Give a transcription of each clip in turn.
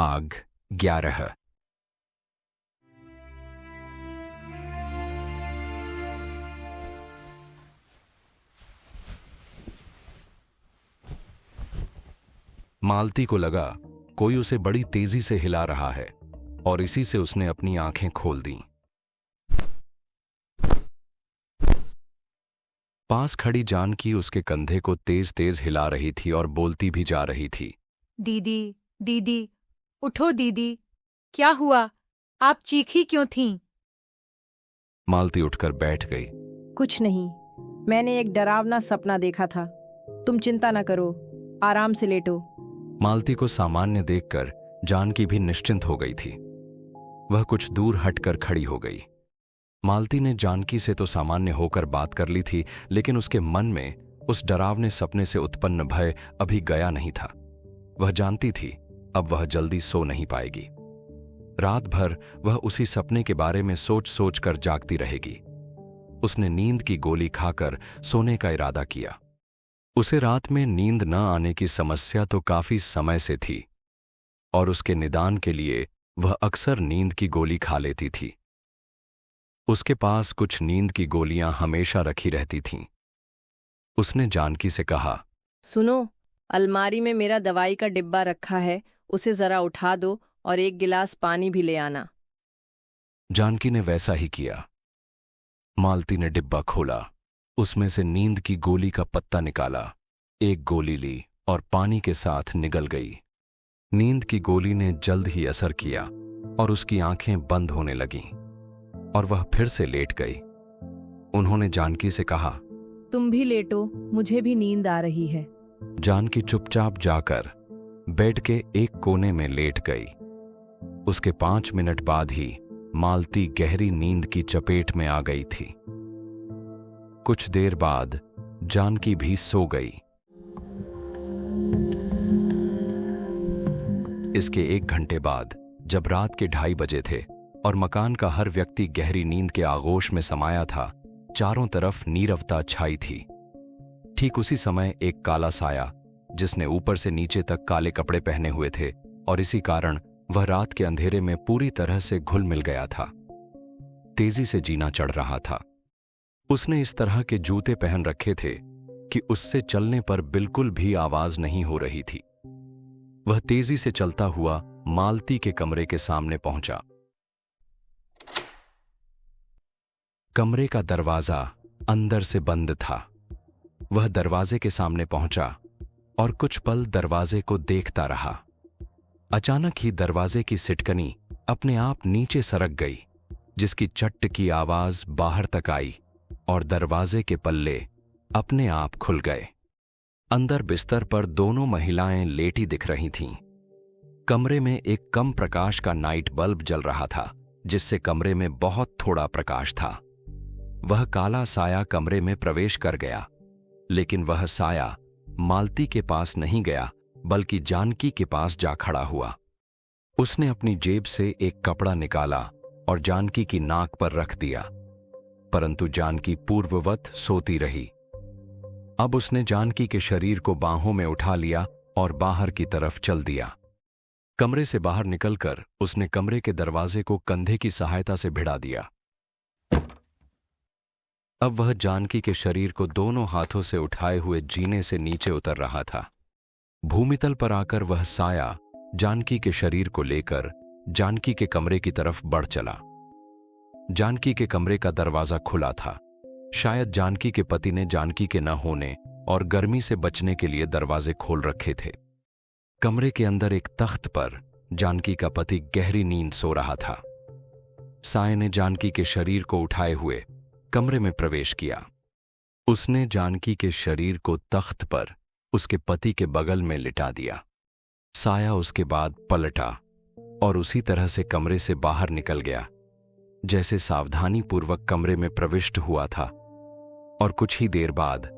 भाग 11। मालती को लगा कोई उसे बड़ी तेजी से हिला रहा है और इसी से उसने अपनी आंखें खोल दी। पास खड़ी जानकी उसके कंधे को तेज तेज हिला रही थी और बोलती भी जा रही थी। दीदी, दीदी, उठो दीदी, क्या हुआ? आप चीखी क्यों थीं? मालती उठकर बैठ गई। कुछ नहीं, मैंने एक डरावना सपना देखा था। तुम चिंता न करो, आराम से लेटो। मालती को सामान्य देखकर जानकी भी निश्चिंत हो गई थी। वह कुछ दूर हटकर खड़ी हो गई। मालती ने जानकी से तो सामान्य होकर बात कर ली थी, लेकिन उसके मन में उस डरावने सपने से उत्पन्न भय अभी गया नहीं था। वह जानती थी अब वह जल्दी सो नहीं पाएगी। रात भर वह उसी सपने के बारे में सोच सोच कर जागती रहेगी। उसने नींद की गोली खाकर सोने का इरादा किया। उसे रात में नींद न आने की समस्या तो काफी समय से थी और उसके निदान के लिए वह अक्सर नींद की गोली खा लेती थी। उसके पास कुछ नींद की गोलियां हमेशा रखी रहती थीं। उसने जानकी से कहा, सुनो, अलमारी में मेरा दवाई का डिब्बा रखा है, उसे जरा उठा दो और एक गिलास पानी भी ले आना। जानकी ने वैसा ही किया। मालती ने डिब्बा खोला, उसमें से नींद की गोली का पत्ता निकाला, एक गोली ली और पानी के साथ निगल गई। नींद की गोली ने जल्द ही असर किया और उसकी आंखें बंद होने लगीं और वह फिर से लेट गई। उन्होंने जानकी से कहा, तुम भी लेटो, मुझे भी नींद आ रही है। जानकी चुपचाप जाकर बेड के एक कोने में लेट गई। उसके 5 मिनट बाद ही मालती गहरी नींद की चपेट में आ गई थी। कुछ देर बाद जानकी भी सो गई। इसके 1 घंटे बाद जब रात के 2:30 बजे थे और मकान का हर व्यक्ति गहरी नींद के आगोश में समाया था, चारों तरफ नीरवता छाई थी। ठीक उसी समय एक काला साया, जिसने ऊपर से नीचे तक काले कपड़े पहने हुए थे और इसी कारण वह रात के अंधेरे में पूरी तरह से घुल मिल गया था, तेजी से जीना चढ़ रहा था। उसने इस तरह के जूते पहन रखे थे कि उससे चलने पर बिल्कुल भी आवाज नहीं हो रही थी। वह तेजी से चलता हुआ मालती के कमरे के सामने पहुंचा। कमरे का दरवाजा अंदर से बंद था। वह दरवाजे के सामने पहुंचा और कुछ पल दरवाजे को देखता रहा। अचानक ही दरवाजे की सिटकनी अपने आप नीचे सरक गई, जिसकी चट्ट की आवाज बाहर तक आई और दरवाजे के पल्ले अपने आप खुल गए। अंदर बिस्तर पर दोनों महिलाएं लेटी दिख रही थीं। कमरे में एक कम प्रकाश का नाइट बल्ब जल रहा था, जिससे कमरे में बहुत थोड़ा प्रकाश था। वह काला साया कमरे में प्रवेश कर गया, लेकिन वह साया मालती के पास नहीं गया, बल्कि जानकी के पास जा खड़ा हुआ। उसने अपनी जेब से एक कपड़ा निकाला और जानकी की नाक पर रख दिया, परंतु जानकी पूर्ववत सोती रही। अब उसने जानकी के शरीर को बाहों में उठा लिया और बाहर की तरफ चल दिया। कमरे से बाहर निकलकर उसने कमरे के दरवाजे को कंधे की सहायता से भिड़ा दिया। अब वह जानकी के शरीर को दोनों हाथों से उठाए हुए जीने से नीचे उतर रहा था। भूमितल पर आकर वह साया जानकी के शरीर को लेकर जानकी के कमरे की तरफ बढ़ चला। जानकी के कमरे का दरवाजा खुला था। शायद जानकी के पति ने जानकी के न होने और गर्मी से बचने के लिए दरवाजे खोल रखे थे। कमरे के अंदर एक तख्त पर जानकी का पति गहरी नींद सो रहा था। साये ने जानकी के शरीर को उठाए हुए कमरे में प्रवेश किया। उसने जानकी के शरीर को तख्त पर उसके पति के बगल में लिटा दिया। साया उसके बाद पलटा और उसी तरह से कमरे से बाहर निकल गया, जैसे सावधानीपूर्वक कमरे में प्रविष्ट हुआ था। और कुछ ही देर बाद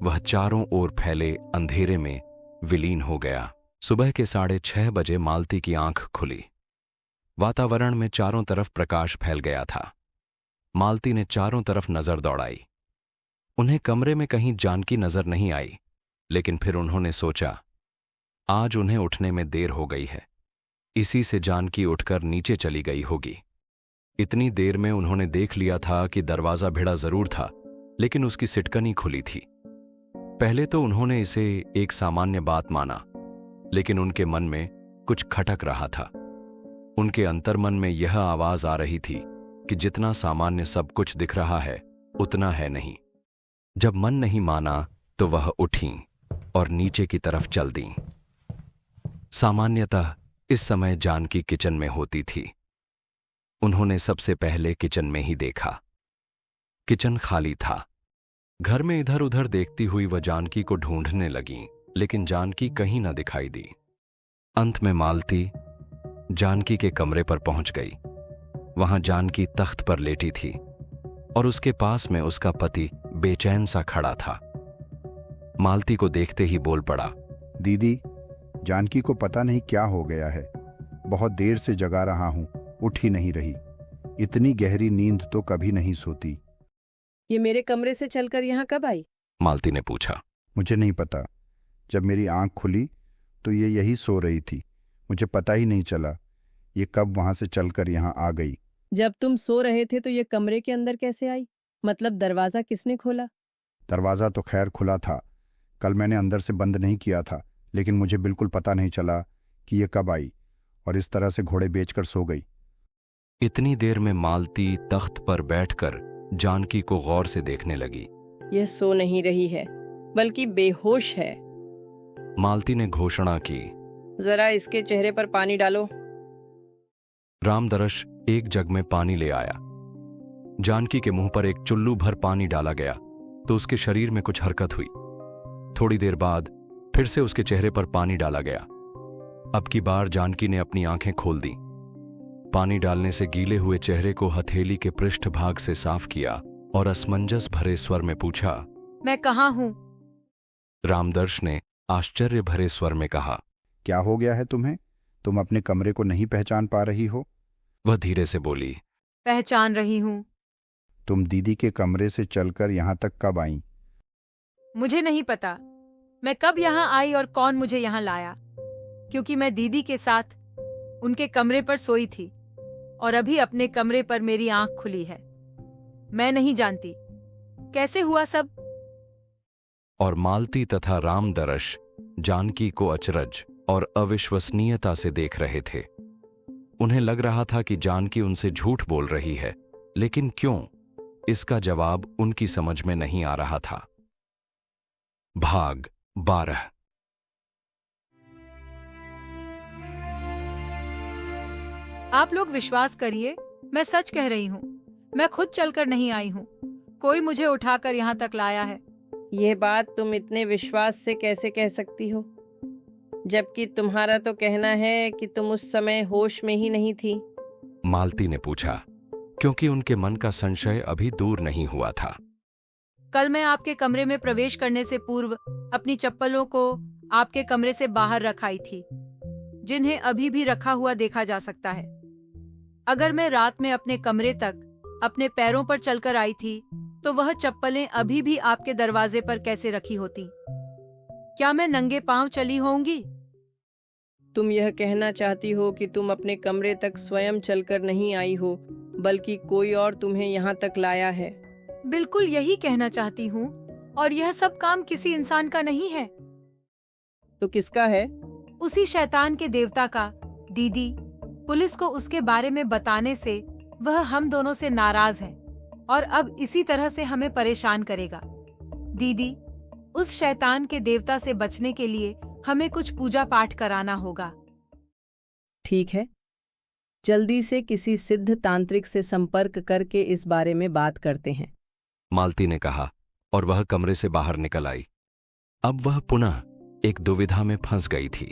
वह चारों ओर फैले अंधेरे में विलीन हो गया। सुबह के 6:30 बजे मालती की आंख खुली। वातावरण में चारों तरफ प्रकाश फैल गया था। मालती ने चारों तरफ नजर दौड़ाई। उन्हें कमरे में कहीं जानकी नजर नहीं आई, लेकिन फिर उन्होंने सोचा, आज उन्हें उठने में देर हो गई है, इसी से जानकी उठकर नीचे चली गई होगी। इतनी देर में उन्होंने देख लिया था कि दरवाजा भिड़ा जरूर था, लेकिन उसकी सिटकनी खुली थी। पहले तो उन्होंने इसे एक सामान्य बात माना, लेकिन उनके मन में कुछ खटक रहा था। उनके अंतर्मन में यह आवाज आ रही थी कि जितना सामान्य सब कुछ दिख रहा है उतना है नहीं। जब मन नहीं माना तो वह उठीं और नीचे की तरफ चल दीं। सामान्यतः इस समय जानकी किचन में होती थी। उन्होंने सबसे पहले किचन में ही देखा। किचन खाली था। घर में इधर उधर देखती हुई वह जानकी को ढूंढने लगीं, लेकिन जानकी कहीं न दिखाई दी। अंत में मालती जानकी के कमरे पर पहुंच गई। वहां जानकी तख्त पर लेटी थी और उसके पास में उसका पति बेचैन सा खड़ा था। मालती को देखते ही बोल पड़ा, दीदी, जानकी को पता नहीं क्या हो गया है। बहुत देर से जगा रहा हूं, उठ ही नहीं रही। इतनी गहरी नींद तो कभी नहीं सोती। ये मेरे कमरे से चलकर यहाँ कब आई? मालती ने पूछा। मुझे नहीं पता। जब मेरी आंख खुली तो ये यही सो रही थी। मुझे पता ही नहीं चला ये कब वहां से चलकर यहाँ आ गई। जब तुम सो रहे थे तो ये कमरे के अंदर कैसे आई? मतलब दरवाजा किसने खोला? दरवाज़ा तो खैर खुला था। कल मैंने अंदर से बंद नहीं किया था, लेकिन मुझे बिल्कुल पता नहीं चला कि ये कब आई और इस तरह से घोड़े बेचकर सो गई। इतनी देर में मालती तख्त पर बैठकर जानकी को गौर से देखने लगी। यह सो नहीं रही है, बल्कि बेहोश है। मालती ने घोषणा की, जरा इसके चेहरे पर पानी डालो। रामदरश एक जग में पानी ले आया। जानकी के मुंह पर एक चुल्लू भर पानी डाला गया तो उसके शरीर में कुछ हरकत हुई। थोड़ी देर बाद फिर से उसके चेहरे पर पानी डाला गया। अब की बार जानकी ने अपनी आंखें खोल दी। पानी डालने से गीले हुए चेहरे को हथेली के पृष्ठभाग से साफ किया और असमंजस भरे स्वर में पूछा, मैं कहाँ हूँ? रामदर्श ने आश्चर्य भरे स्वर में कहा, क्या हो गया है तुम्हें? तुम अपने कमरे को नहीं पहचान पा रही हो? वह धीरे से बोली, पहचान रही हूँ। तुम दीदी के कमरे से चलकर यहाँ तक कब आईं? मुझे नहीं पता मैं कब यहाँ आई और कौन मुझे यहाँ लाया, क्योंकि मैं दीदी के साथ उनके कमरे पर सोई थी और अभी अपने कमरे पर मेरी आंख खुली है। मैं नहीं जानती कैसे हुआ सब। और मालती तथा रामदरश जानकी को अचरज और अविश्वसनीयता से देख रहे थे। उन्हें लग रहा था कि जानकी उनसे झूठ बोल रही है, लेकिन क्यों, इसका जवाब उनकी समझ में नहीं आ रहा था। भाग 12। आप लोग विश्वास करिए, मैं सच कह रही हूँ। मैं खुद चलकर नहीं आई हूँ, कोई मुझे उठाकर यहाँ तक लाया है। यह बात तुम इतने विश्वास से कैसे कह सकती हो, जबकि तुम्हारा तो कहना है कि तुम उस समय होश में ही नहीं थी? मालती ने पूछा, क्योंकि उनके मन का संशय अभी दूर नहीं हुआ था। कल मैं आपके कमरे में प्रवेश करने से पूर्व अपनी चप्पलों को आपके कमरे से बाहर रखाई थी, जिन्हें अभी भी रखा हुआ देखा जा सकता है। अगर मैं रात में अपने कमरे तक अपने पैरों पर चलकर आई थी तो वह चप्पलें अभी भी आपके दरवाजे पर कैसे रखी होती? क्या मैं नंगे पांव चली होंगी? तुम यह कहना चाहती हो कि तुम अपने कमरे तक स्वयं चलकर नहीं आई हो, बल्कि कोई और तुम्हें यहाँ तक लाया है? बिल्कुल यही कहना चाहती हूँ, और यह सब काम किसी इंसान का नहीं है। तो किसका है? उसी शैतान के देवता का। दीदी, पुलिस को उसके बारे में बताने से वह हम दोनों से नाराज है और अब इसी तरह से हमें परेशान करेगा। दीदी, उस शैतान के देवता से बचने के लिए हमें कुछ पूजा पाठ कराना होगा। ठीक है, जल्दी से किसी सिद्ध तांत्रिक से संपर्क करके इस बारे में बात करते हैं, मालती ने कहा और वह कमरे से बाहर निकल आई। अब वह पुनः एक दुविधा में फंस गई थी।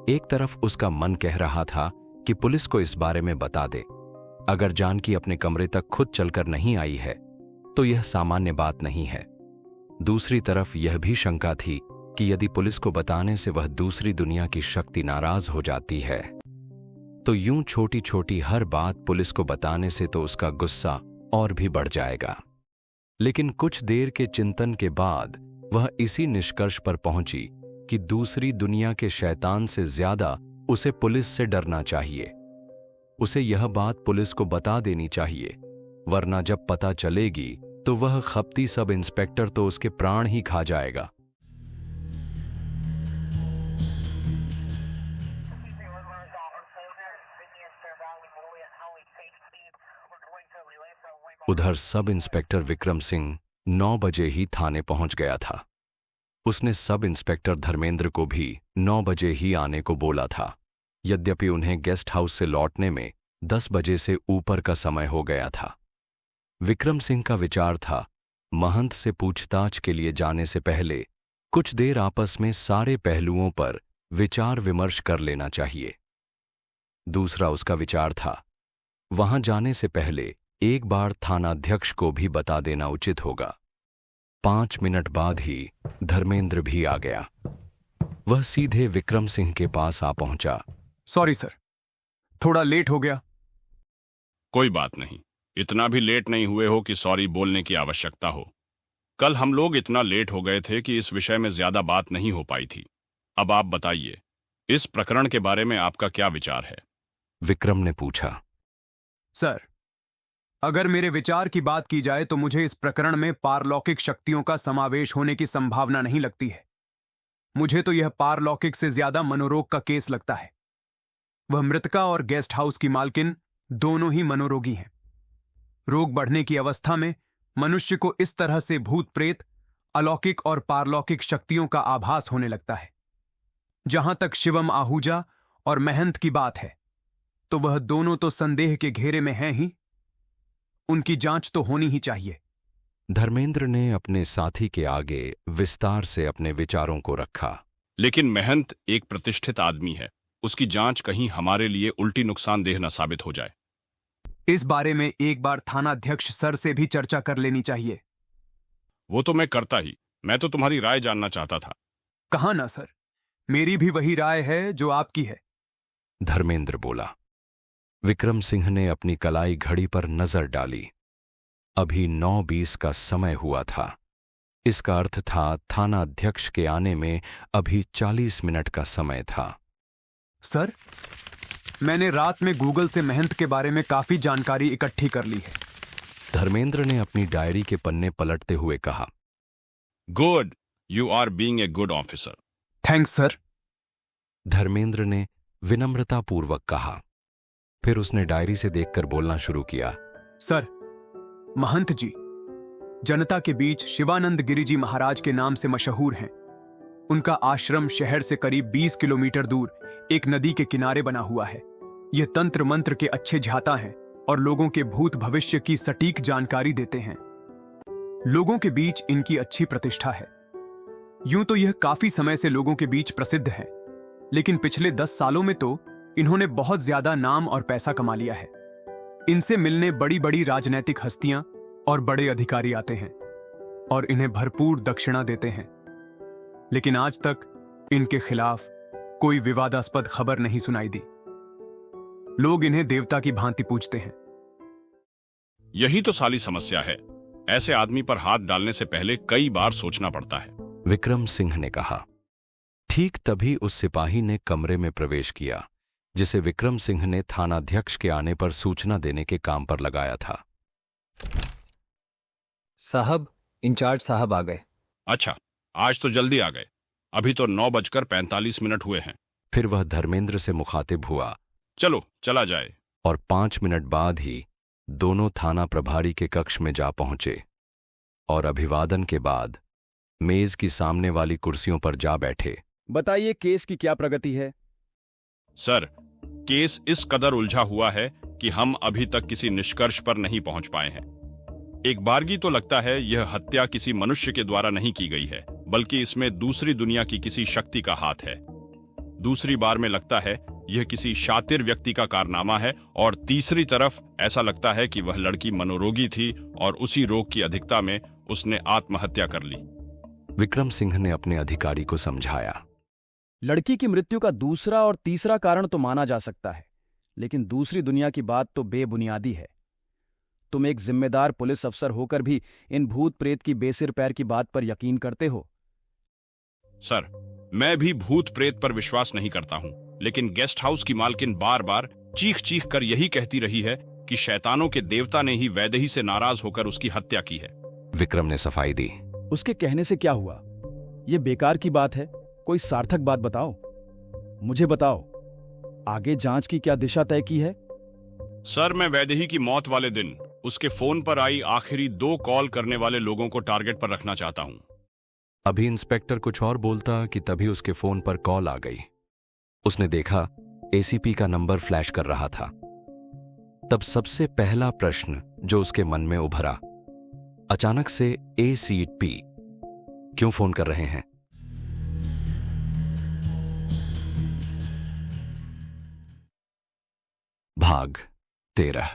एक तरफ उसका मन कह रहा था कि पुलिस को इस बारे में बता दे। अगर जानकी अपने कमरे तक खुद चलकर नहीं आई है तो यह सामान्य बात नहीं है। दूसरी तरफ यह भी शंका थी कि यदि पुलिस को बताने से वह दूसरी दुनिया की शक्ति नाराज हो जाती है तो यूं छोटी छोटी हर बात पुलिस को बताने से तो उसका गुस्सा और भी बढ़ जाएगा। लेकिन कुछ देर के चिंतन के बाद वह इसी निष्कर्ष पर पहुंची कि दूसरी दुनिया के शैतान से ज्यादा उसे पुलिस से डरना चाहिए। उसे यह बात पुलिस को बता देनी चाहिए, वरना जब पता चलेगी तो वह खपती सब इंस्पेक्टर तो उसके प्राण ही खा जाएगा। उधर सब इंस्पेक्टर विक्रम सिंह 9 बजे ही थाने पहुंच गया था। उसने सब इंस्पेक्टर धर्मेंद्र को भी 9 बजे ही आने को बोला था। यद्यपि उन्हें गेस्ट हाउस से लौटने में 10 बजे से ऊपर का समय हो गया था। विक्रम सिंह का विचार था महंत से पूछताछ के लिए जाने से पहले कुछ देर आपस में सारे पहलुओं पर विचार विमर्श कर लेना चाहिए। दूसरा उसका विचार था वहां जाने से पहले एक बार थानाध्यक्ष को भी बता देना उचित होगा। 5 मिनट बाद ही धर्मेंद्र भी आ गया। वह सीधे विक्रम सिंह के पास आ पहुंचा। सॉरी सर, थोड़ा लेट हो गया। कोई बात नहीं, इतना भी लेट नहीं हुए हो कि सॉरी बोलने की आवश्यकता हो। कल हम लोग इतना लेट हो गए थे कि इस विषय में ज्यादा बात नहीं हो पाई थी। अब आप बताइए, इस प्रकरण के बारे में आपका क्या विचार है? विक्रम ने पूछा। सर, अगर मेरे विचार की बात की जाए तो मुझे इस प्रकरण में पारलौकिक शक्तियों का समावेश होने की संभावना नहीं लगती है। मुझे तो यह पारलौकिक से ज्यादा मनोरोग का केस लगता है। वह मृतका और गेस्ट हाउस की मालकिन दोनों ही मनोरोगी हैं। रोग बढ़ने की अवस्था में मनुष्य को इस तरह से भूत प्रेत, अलौकिक और पारलौकिक शक्तियों का आभास होने लगता है। जहां तक शिवम आहूजा और महंत की बात है तो वह दोनों तो संदेह के घेरे में हैं ही। उनकी जांच तो होनी ही चाहिए। धर्मेंद्र ने अपने साथी के आगे विस्तार से अपने विचारों को रखा। लेकिन महंत एक प्रतिष्ठित आदमी है, उसकी जांच कहीं हमारे लिए उल्टी नुकसानदेह न साबित हो जाए। इस बारे में एक बार थानाध्यक्ष सर से भी चर्चा कर लेनी चाहिए। वो तो मैं करता ही, मैं तो तुम्हारी राय जानना चाहता था। कहा ना सर, मेरी भी वही राय है जो आपकी है। धर्मेंद्र बोला। विक्रम सिंह ने अपनी कलाई घड़ी पर नजर डाली। अभी 9:20 का समय हुआ था। इसका अर्थ था थानाध्यक्ष के आने में अभी 40 मिनट का समय था। सर, मैंने रात में गूगल से महंत के बारे में काफी जानकारी इकट्ठी कर ली है। धर्मेंद्र ने अपनी डायरी के पन्ने पलटते हुए कहा। Good, you are being a good officer. Thanks sir. Dharmendra ने विनम्रतापूर्वक कहा। फिर उसने डायरी से देखकर बोलना शुरू किया। सर, महंत जी जनता के बीच शिवानंद गिरी जी महाराज के नाम से मशहूर हैं। उनका आश्रम शहर से करीब 20 किलोमीटर दूर एक नदी के किनारे बना हुआ है। यह तंत्र मंत्र के अच्छे झाता हैं और लोगों के भूत भविष्य की सटीक जानकारी देते हैं। लोगों के बीच इनकी अच्छी प्रतिष्ठा है। यूं तो यह काफी समय से लोगों के बीच प्रसिद्ध है, लेकिन पिछले 10 सालों में तो इन्होंने बहुत ज्यादा नाम और पैसा कमा लिया है। इनसे मिलने बड़ी बड़ी राजनैतिक हस्तियां और बड़े अधिकारी आते हैं और इन्हें भरपूर दक्षिणा देते हैं। लेकिन आज तक इनके खिलाफ कोई विवादास्पद खबर नहीं सुनाई दी। लोग इन्हें देवता की भांति पूजते हैं। यही तो साली समस्या है। ऐसे आदमी पर हाथ डालने से पहले कई बार सोचना पड़ता है। विक्रम सिंह ने कहा। ठीक तभी उस सिपाही ने कमरे में प्रवेश किया जिसे विक्रम सिंह ने थानाध्यक्ष के आने पर सूचना देने के काम पर लगाया था। साहब, इंचार्ज साहब आ गए। अच्छा, आज तो जल्दी आ गए। अभी तो 9:45 हुए हैं। फिर वह धर्मेंद्र से मुखातिब हुआ। चलो चला जाए। और 5 मिनट बाद ही दोनों थाना प्रभारी के कक्ष में जा पहुंचे और अभिवादन के बाद मेज की सामने वाली कुर्सियों पर जा बैठे। बताइए, केस की क्या प्रगति है? सर, केस इस कदर उलझा हुआ है कि हम अभी तक किसी निष्कर्ष पर नहीं पहुंच पाए हैं। एक बारगी तो लगता है यह हत्या किसी मनुष्य के द्वारा नहीं की गई है, बल्कि इसमें दूसरी दुनिया की किसी शक्ति का हाथ है। दूसरी बार में लगता है यह किसी शातिर व्यक्ति का कारनामा है, और तीसरी तरफ ऐसा लगता है कि वह लड़की मनोरोगी थी और उसी रोग की अधिकता में उसने आत्महत्या कर ली। विक्रम सिंह ने अपने अधिकारी को समझाया। लड़की की मृत्यु का दूसरा और तीसरा कारण तो माना जा सकता है, लेकिन दूसरी दुनिया की बात तो बेबुनियादी है। तुम एक जिम्मेदार पुलिस अफसर होकर भी इन भूत प्रेत की बेसिर पैर की बात पर यकीन करते हो? सर, मैं भी भूत प्रेत पर विश्वास नहीं करता हूं। लेकिन गेस्ट हाउस की मालकिन बार बार चीख चीख कर यही कहती रही है कि शैतानों के देवता ने ही वैदेही से नाराज होकर उसकी हत्या की है। विक्रम ने सफाई दी। उसके कहने से क्या हुआ? ये बेकार की बात है, कोई सार्थक बात बताओ। मुझे बताओ, आगे जांच की क्या दिशा तय की है? सर, मैं वैदेही की मौत वाले दिन उसके फोन पर आई आखिरी 2 कॉल करने वाले लोगों को टारगेट पर रखना चाहता हूं। अभी इंस्पेक्टर कुछ और बोलता कि तभी उसके फोन पर कॉल आ गई। उसने देखा एसीपी का नंबर फ्लैश कर रहा था। तब सबसे पहला प्रश्न जो उसके मन में उभरा, अचानक से एसीपी क्यों फोन कर रहे हैं? भाग 13।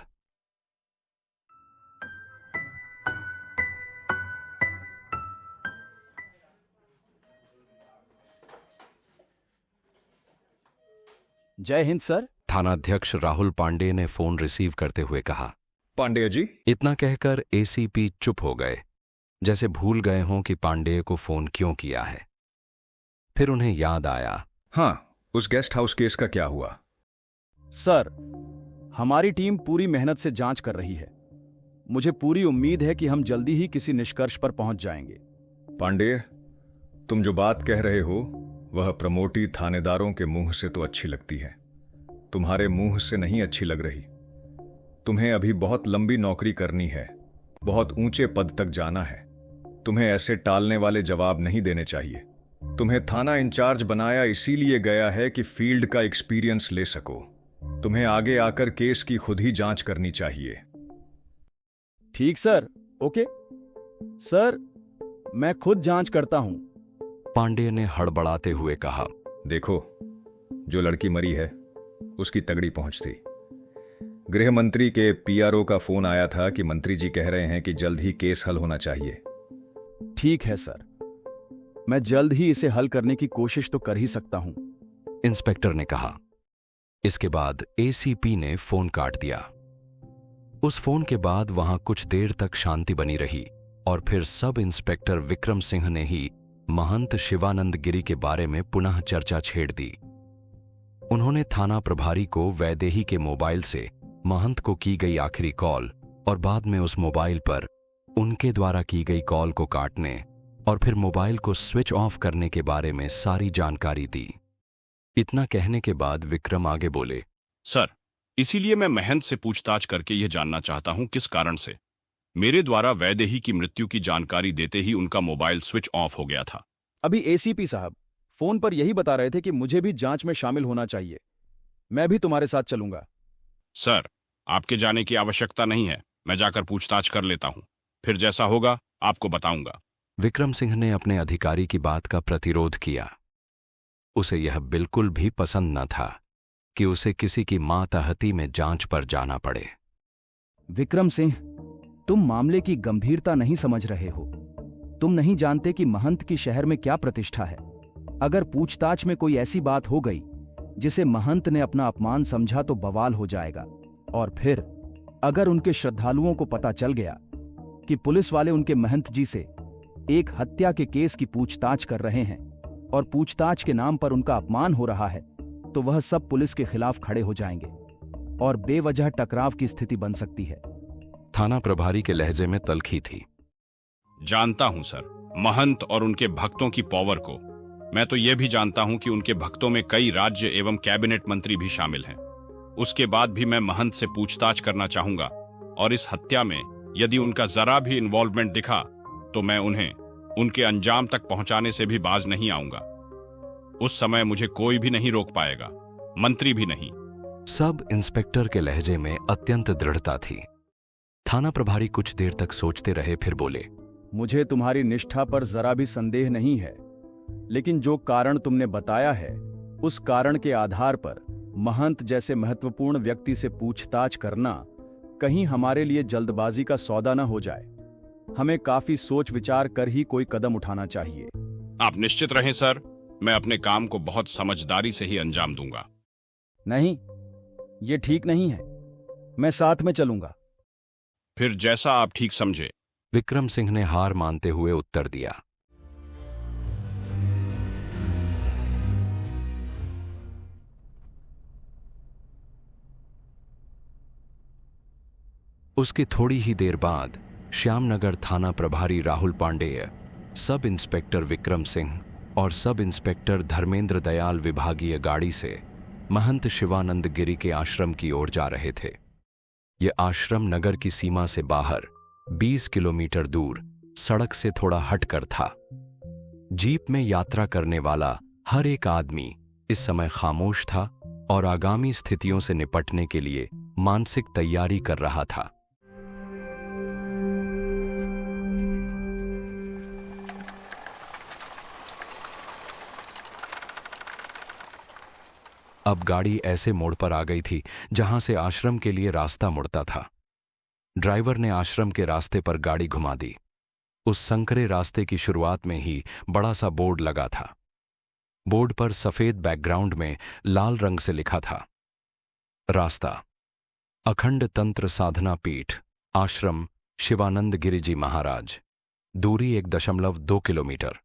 जय हिंद सर। थानाध्यक्ष राहुल पांडे ने फोन रिसीव करते हुए कहा। पांडे जी। इतना कहकर एसीपी चुप हो गए, जैसे भूल गए हों कि पांडे को फोन क्यों किया है। फिर उन्हें याद आया। हाँ, उस गेस्ट हाउस केस का क्या हुआ? सर, हमारी टीम पूरी मेहनत से जांच कर रही है। मुझे पूरी उम्मीद है कि हम जल्दी ही किसी निष्कर्ष पर पहुंच जाएंगे। पांडे, तुम जो बात कह रहे हो वह प्रमोटी थानेदारों के मुंह से तो अच्छी लगती है, तुम्हारे मुंह से नहीं अच्छी लग रही। तुम्हें अभी बहुत लंबी नौकरी करनी है, बहुत ऊंचे पद तक जाना है। तुम्हें ऐसे टालने वाले जवाब नहीं देने चाहिए। तुम्हें थाना इंचार्ज बनाया इसीलिए गया है कि फील्ड का एक्सपीरियंस ले सको। तुम्हें आगे आकर केस की खुद ही जांच करनी चाहिए। ठीक सर, ओके सर, मैं खुद जांच करता हूं। पांडे ने हड़बड़ाते हुए कहा। देखो, जो लड़की मरी है उसकी तगड़ी पहुंच थी। गृह मंत्री के पीआरओ का फोन आया था कि मंत्री जी कह रहे हैं कि जल्द ही केस हल होना चाहिए। ठीक है सर, मैं जल्द ही इसे हल करने की कोशिश तो कर ही सकता हूं। इंस्पेक्टर ने कहा। इसके बाद एसीपी ने फोन काट दिया। उस फोन के बाद वहां कुछ देर तक शांति बनी रही और फिर सब इंस्पेक्टर विक्रम सिंह ने ही महंत शिवानंद गिरी के बारे में पुनः चर्चा छेड़ दी। उन्होंने थाना प्रभारी को वैदेही के मोबाइल से महंत को की गई आखिरी कॉल और बाद में उस मोबाइल पर उनके द्वारा की गई कॉल को काटने और फिर मोबाइल को स्विच ऑफ करने के बारे में सारी जानकारी दी। इतना कहने के बाद विक्रम आगे बोले। सर, इसीलिए मैं महंत से पूछताछ करके यह जानना चाहता हूं किस कारण से मेरे द्वारा वैदेही की मृत्यु की जानकारी देते ही उनका मोबाइल स्विच ऑफ हो गया था। अभी एसीपी साहब फोन पर यही बता रहे थे कि मुझे भी जांच में शामिल होना चाहिए। मैं भी तुम्हारे साथ चलूंगा। सर, आपके जाने की आवश्यकता नहीं है, मैं जाकर पूछताछ कर लेता हूं, फिर जैसा होगा आपको बताऊंगा। विक्रम सिंह ने अपने अधिकारी की बात का प्रतिरोध किया। उसे यह बिल्कुल भी पसंद न था कि उसे किसी की मातहती में जांच पर जाना पड़े। विक्रम सिंह, तुम मामले की गंभीरता नहीं समझ रहे हो। तुम नहीं जानते कि महंत की शहर में क्या प्रतिष्ठा है। अगर पूछताछ में कोई ऐसी बात हो गई जिसे महंत ने अपना अपमान समझा तो बवाल हो जाएगा। और फिर अगर उनके श्रद्धालुओं को पता चल गया कि पुलिस वाले उनके महंत जी से एक हत्या के केस की पूछताछ कर रहे हैं और पूछताछ के नाम पर उनका अपमान हो रहा है, तो वह सब पुलिस के खिलाफ खड़े हो जाएंगे और बेवजह टकराव की स्थिति बन सकती है। थाना प्रभारी के लहजे में तल्खी थी। जानता हूं सर, महंत और उनके भक्तों की पावर को। मैं तो यह भी जानता हूं कि उनके भक्तों में कई राज्य एवं कैबिनेट मंत्री भी शामिल हैं। उसके बाद भी मैं महंत से पूछताछ करना चाहूंगा और इस हत्या में यदि उनका जरा भी इन्वॉल्वमेंट दिखा तो मैं उन्हें उनके अंजाम तक पहुंचाने से भी बाज नहीं आऊंगा। उस समय मुझे कोई भी नहीं रोक पाएगा, मंत्री भी नहीं। सब इंस्पेक्टर के लहजे में अत्यंत दृढ़ता थी। थाना प्रभारी कुछ देर तक सोचते रहे, फिर बोले। मुझे तुम्हारी निष्ठा पर जरा भी संदेह नहीं है, लेकिन जो कारण तुमने बताया है उस कारण के आधार पर महंत जैसे महत्वपूर्ण व्यक्ति से पूछताछ करना कहीं हमारे लिए जल्दबाजी का सौदा न हो जाए। हमें काफी सोच विचार कर ही कोई कदम उठाना चाहिए। आप निश्चित रहें सर, मैं अपने काम को बहुत समझदारी से ही अंजाम दूंगा। नहीं, ये ठीक नहीं है। मैं साथ में चलूंगा। फिर जैसा आप ठीक समझे। विक्रम सिंह ने हार मानते हुए उत्तर दिया। उसकी थोड़ी ही देर बाद श्यामनगर थाना प्रभारी राहुल पांडेय, सब इंस्पेक्टर विक्रम सिंह और सब इंस्पेक्टर धर्मेंद्र दयाल विभागीय गाड़ी से महंत शिवानंद गिरी के आश्रम की ओर जा रहे थे। ये आश्रम नगर की सीमा से बाहर 20 किलोमीटर दूर सड़क से थोड़ा हटकर था। जीप में यात्रा करने वाला हर एक आदमी इस समय खामोश था और आगामी स्थितियों से निपटने के लिए मानसिक तैयारी कर रहा था। अब गाड़ी ऐसे मोड़ पर आ गई थी जहां से आश्रम के लिए रास्ता मुड़ता था। ड्राइवर ने आश्रम के रास्ते पर गाड़ी घुमा दी। उस संकरे रास्ते की शुरुआत में ही बड़ा सा बोर्ड लगा था। बोर्ड पर सफेद बैकग्राउंड में लाल रंग से लिखा था, रास्ता अखंड तंत्र साधना पीठ, आश्रम शिवानंद गिरिजी महाराज, दूरी 1.2 किलोमीटर।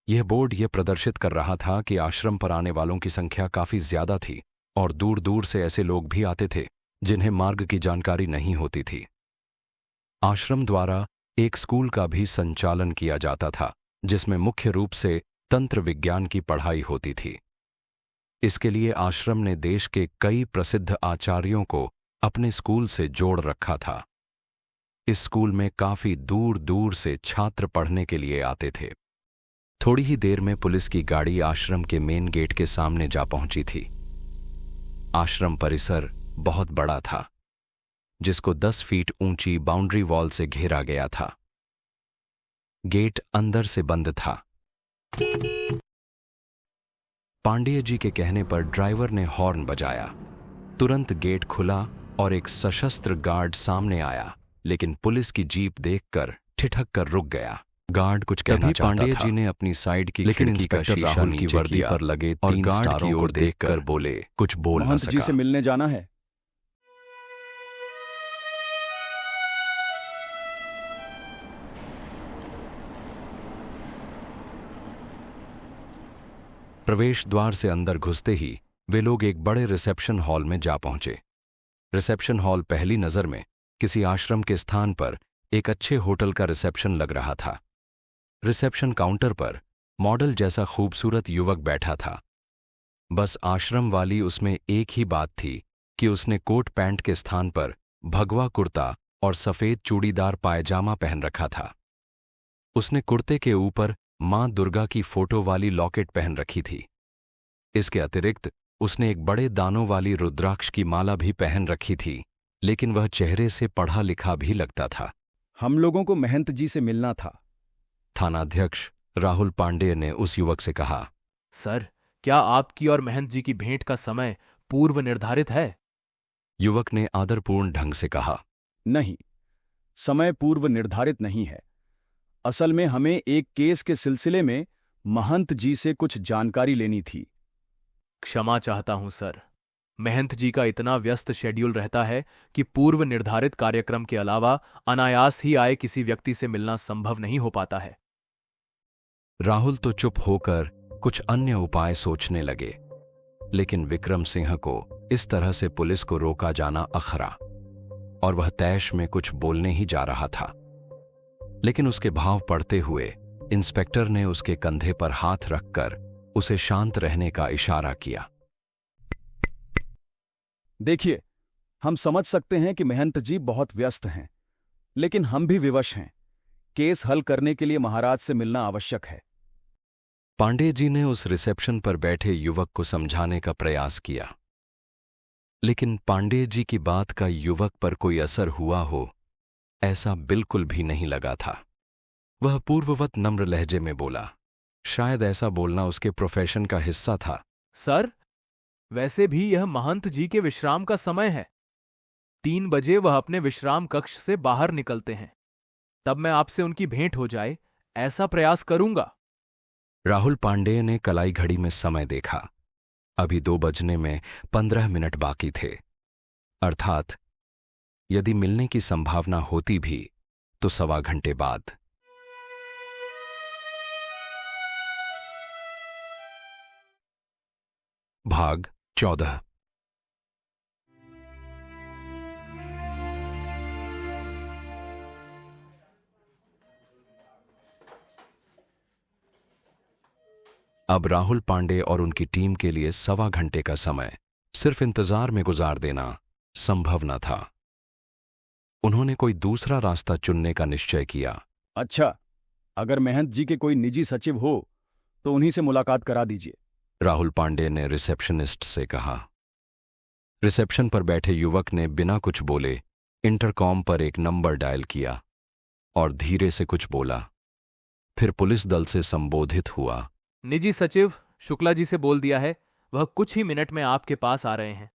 यह बोर्ड यह प्रदर्शित कर रहा था कि आश्रम पर आने वालों की संख्या काफी ज्यादा थी और दूर दूर से ऐसे लोग भी आते थे जिन्हें मार्ग की जानकारी नहीं होती थी। आश्रम द्वारा एक स्कूल का भी संचालन किया जाता था जिसमें मुख्य रूप से तंत्र विज्ञान की पढ़ाई होती थी। इसके लिए आश्रम ने देश के कई प्रसिद्ध आचार्यों को अपने स्कूल से जोड़ रखा था। इस स्कूल में काफी दूर दूर से छात्र पढ़ने के लिए आते थे। थोड़ी ही देर में पुलिस की गाड़ी आश्रम के मेन गेट के सामने जा पहुंची थी। आश्रम परिसर बहुत बड़ा था, जिसको 10 फीट ऊंची बाउंड्री वॉल से घेरा गया था। गेट अंदर से बंद था। पांडेय जी के कहने पर ड्राइवर ने हॉर्न बजाया। तुरंत गेट खुला और एक सशस्त्र गार्ड सामने आया, लेकिन पुलिस की जीप देखकर ठिठक कर रुक गया। गार्ड कुछ कहना चाहता था। पांडेय जी ने अपनी साइड की खिड़की का शीशा की वर्दी पर लगे और गार्ड की ओर देखकर बोले, कुछ बोल न सका। जी से मिलने जाना है। प्रवेश द्वार से अंदर घुसते ही वे लोग एक बड़े रिसेप्शन हॉल में जा पहुंचे। रिसेप्शन हॉल पहली नजर में किसी आश्रम के स्थान पर एक अच्छे होटल का रिसेप्शन लग रहा था। रिसेप्शन काउंटर पर मॉडल जैसा खूबसूरत युवक बैठा था। बस आश्रम वाली उसमें एक ही बात थी कि उसने कोट पैंट के स्थान पर भगवा कुर्ता और सफेद चूड़ीदार पायजामा पहन रखा था। उसने कुर्ते के ऊपर मां दुर्गा की फोटो वाली लॉकेट पहन रखी थी। इसके अतिरिक्त उसने एक बड़े दानों वाली रुद्राक्ष की माला भी पहन रखी थी, लेकिन वह चेहरे से पढ़ा लिखा भी लगता था। हम लोगों को महंत जी से मिलना था। थानाध्यक्ष राहुल पांडेय ने उस युवक से कहा। सर, क्या आपकी और महंत जी की भेंट का समय पूर्व निर्धारित है? युवक ने आदरपूर्ण ढंग से कहा। नहीं, समय पूर्व निर्धारित नहीं है। असल में हमें एक केस के सिलसिले में महंत जी से कुछ जानकारी लेनी थी। क्षमा चाहता हूं सर, महंत जी का इतना व्यस्त शेड्यूल रहता है कि पूर्व निर्धारित कार्यक्रम के अलावा अनायास ही आए किसी व्यक्ति से मिलना संभव नहीं हो पाता है। राहुल तो चुप होकर कुछ अन्य उपाय सोचने लगे, लेकिन विक्रम सिंह को इस तरह से पुलिस को रोका जाना अखरा और वह तैश में कुछ बोलने ही जा रहा था। लेकिन उसके भाव पड़ते हुए इंस्पेक्टर ने उसके कंधे पर हाथ रखकर उसे शांत रहने का इशारा किया। देखिए, हम समझ सकते हैं कि महंत जी बहुत व्यस्त हैं, लेकिन हम भी विवश हैं। केस हल करने के लिए महाराज से मिलना आवश्यक है। पांडे जी ने उस रिसेप्शन पर बैठे युवक को समझाने का प्रयास किया, लेकिन पांडे जी की बात का युवक पर कोई असर हुआ हो ऐसा बिल्कुल भी नहीं लगा था। वह पूर्ववत नम्र लहजे में बोला। शायद ऐसा बोलना उसके प्रोफेशन का हिस्सा था। सर, वैसे भी यह महंत जी के विश्राम का समय है। 3 बजे वह अपने विश्राम कक्ष से बाहर निकलते हैं। तब मैं आपसे उनकी भेंट हो जाए ऐसा प्रयास करूंगा। राहुल पांडेय ने कलाई घड़ी में समय देखा। अभी 2 बजने में 15 मिनट बाकी थे, अर्थात यदि मिलने की संभावना होती भी तो 1.25 घंटे बाद। भाग 14। अब राहुल पांडे और उनकी टीम के लिए 1.25 घंटे का समय सिर्फ इंतजार में गुजार देना संभव न था। उन्होंने कोई दूसरा रास्ता चुनने का निश्चय किया। अच्छा, अगर महंत जी के कोई निजी सचिव हो तो उन्हीं से मुलाकात करा दीजिए, राहुल पांडे ने रिसेप्शनिस्ट से कहा। रिसेप्शन पर बैठे युवक ने बिना कुछ बोले इंटरकॉम पर एक नंबर डायल किया और धीरे से कुछ बोला। फिर पुलिस दल से संबोधित हुआ। निजी सचिव शुक्ला जी से बोल दिया है, वह कुछ ही मिनट में आपके पास आ रहे हैं।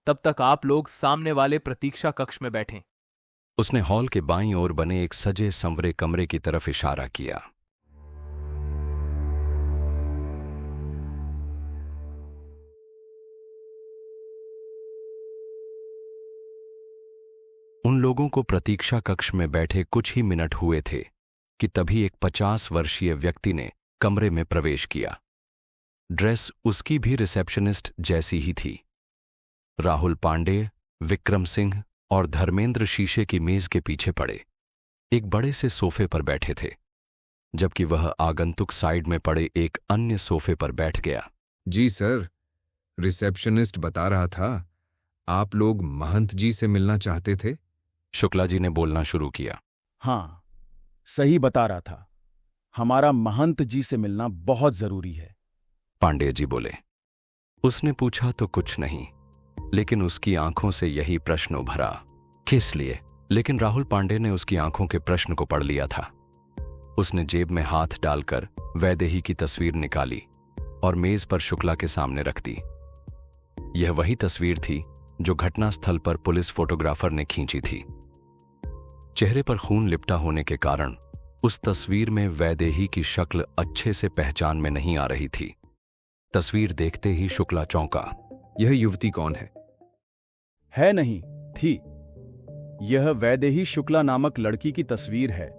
तब तक आप लोग सामने वाले प्रतीक्षा कक्ष में बैठें। उसने हॉल के बाईं ओर बने एक सजे संवरे कमरे की तरफ इशारा किया। उन लोगों को प्रतीक्षा कक्ष में बैठे कुछ ही मिनट हुए थे कि तभी एक 50 वर्षीय व्यक्ति ने कमरे में प्रवेश किया। ड्रेस उसकी भी रिसेप्शनिस्ट जैसी ही थी। राहुल पांडे, विक्रम सिंह और धर्मेंद्र शीशे की मेज के पीछे पड़े एक बड़े से सोफे पर बैठे थे, जबकि वह आगंतुक साइड में पड़े एक अन्य सोफे पर बैठ गया। जी सर, रिसेप्शनिस्ट बता रहा था आप लोग महंत जी से मिलना चाहते थे। शुक्ला जी ने बोलना शुरू किया। हाँ, सही बता रहा था। हमारा महंत जी से मिलना बहुत जरूरी है। पांडे जी बोले। उसने पूछा तो कुछ नहीं, लेकिन उसकी आंखों से यही प्रश्न उभरा, किस लिए? लेकिन राहुल पांडे ने उसकी आंखों के प्रश्न को पढ़ लिया था। उसने जेब में हाथ डालकर वैदेही की तस्वीर निकाली और मेज पर शुक्ला के सामने रख दी। यह वही तस्वीर थी जो घटनास्थल पर पुलिस फोटोग्राफर ने खींची थी। चेहरे पर खून लिपटा होने के कारण उस तस्वीर में वैदेही की शक्ल अच्छे से पहचान में नहीं आ रही थी। तस्वीर देखते ही शुक्ला चौंका। यह युवती कौन है? है नहीं, थी। यह वैदेही शुक्ला नामक लड़की की तस्वीर है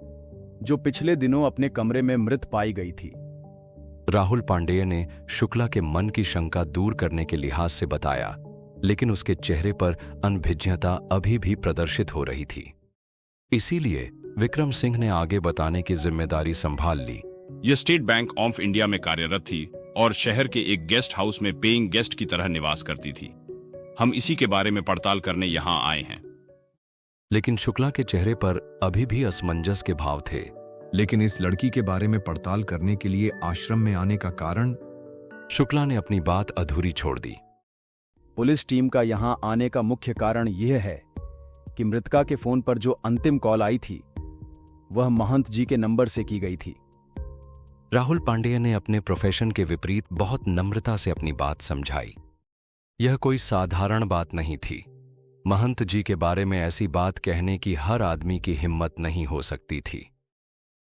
जो पिछले दिनों अपने कमरे में मृत पाई गई थी। राहुल पांडेय ने शुक्ला के मन की शंका दूर करने के लिहाज से बताया, लेकिन उसके चेहरे पर अनभिज्ञता अभी भी प्रदर्शित हो रही थी। इसीलिए विक्रम सिंह ने आगे बताने की जिम्मेदारी संभाल ली। यह स्टेट बैंक ऑफ इंडिया में कार्यरत थी और शहर के एक गेस्ट हाउस में पेइंग गेस्ट की तरह निवास करती थी। हम इसी के बारे में पड़ताल करने यहां आए हैं। लेकिन शुक्ला के चेहरे पर अभी भी असमंजस के भाव थे। लेकिन इस लड़की के बारे में पड़ताल करने के लिए आश्रम में आने का कारण? शुक्ला ने अपनी बात अधूरी छोड़ दी। पुलिस टीम का यहां आने का मुख्य कारण यह है कि मृतका के फोन पर जो अंतिम कॉल आई थी वह महंत जी के नंबर से की गई थी। राहुल पांडेय ने अपने प्रोफेशन के विपरीत बहुत नम्रता से अपनी बात समझाई। यह कोई साधारण बात नहीं थी। महंत जी के बारे में ऐसी बात कहने की हर आदमी की हिम्मत नहीं हो सकती थी।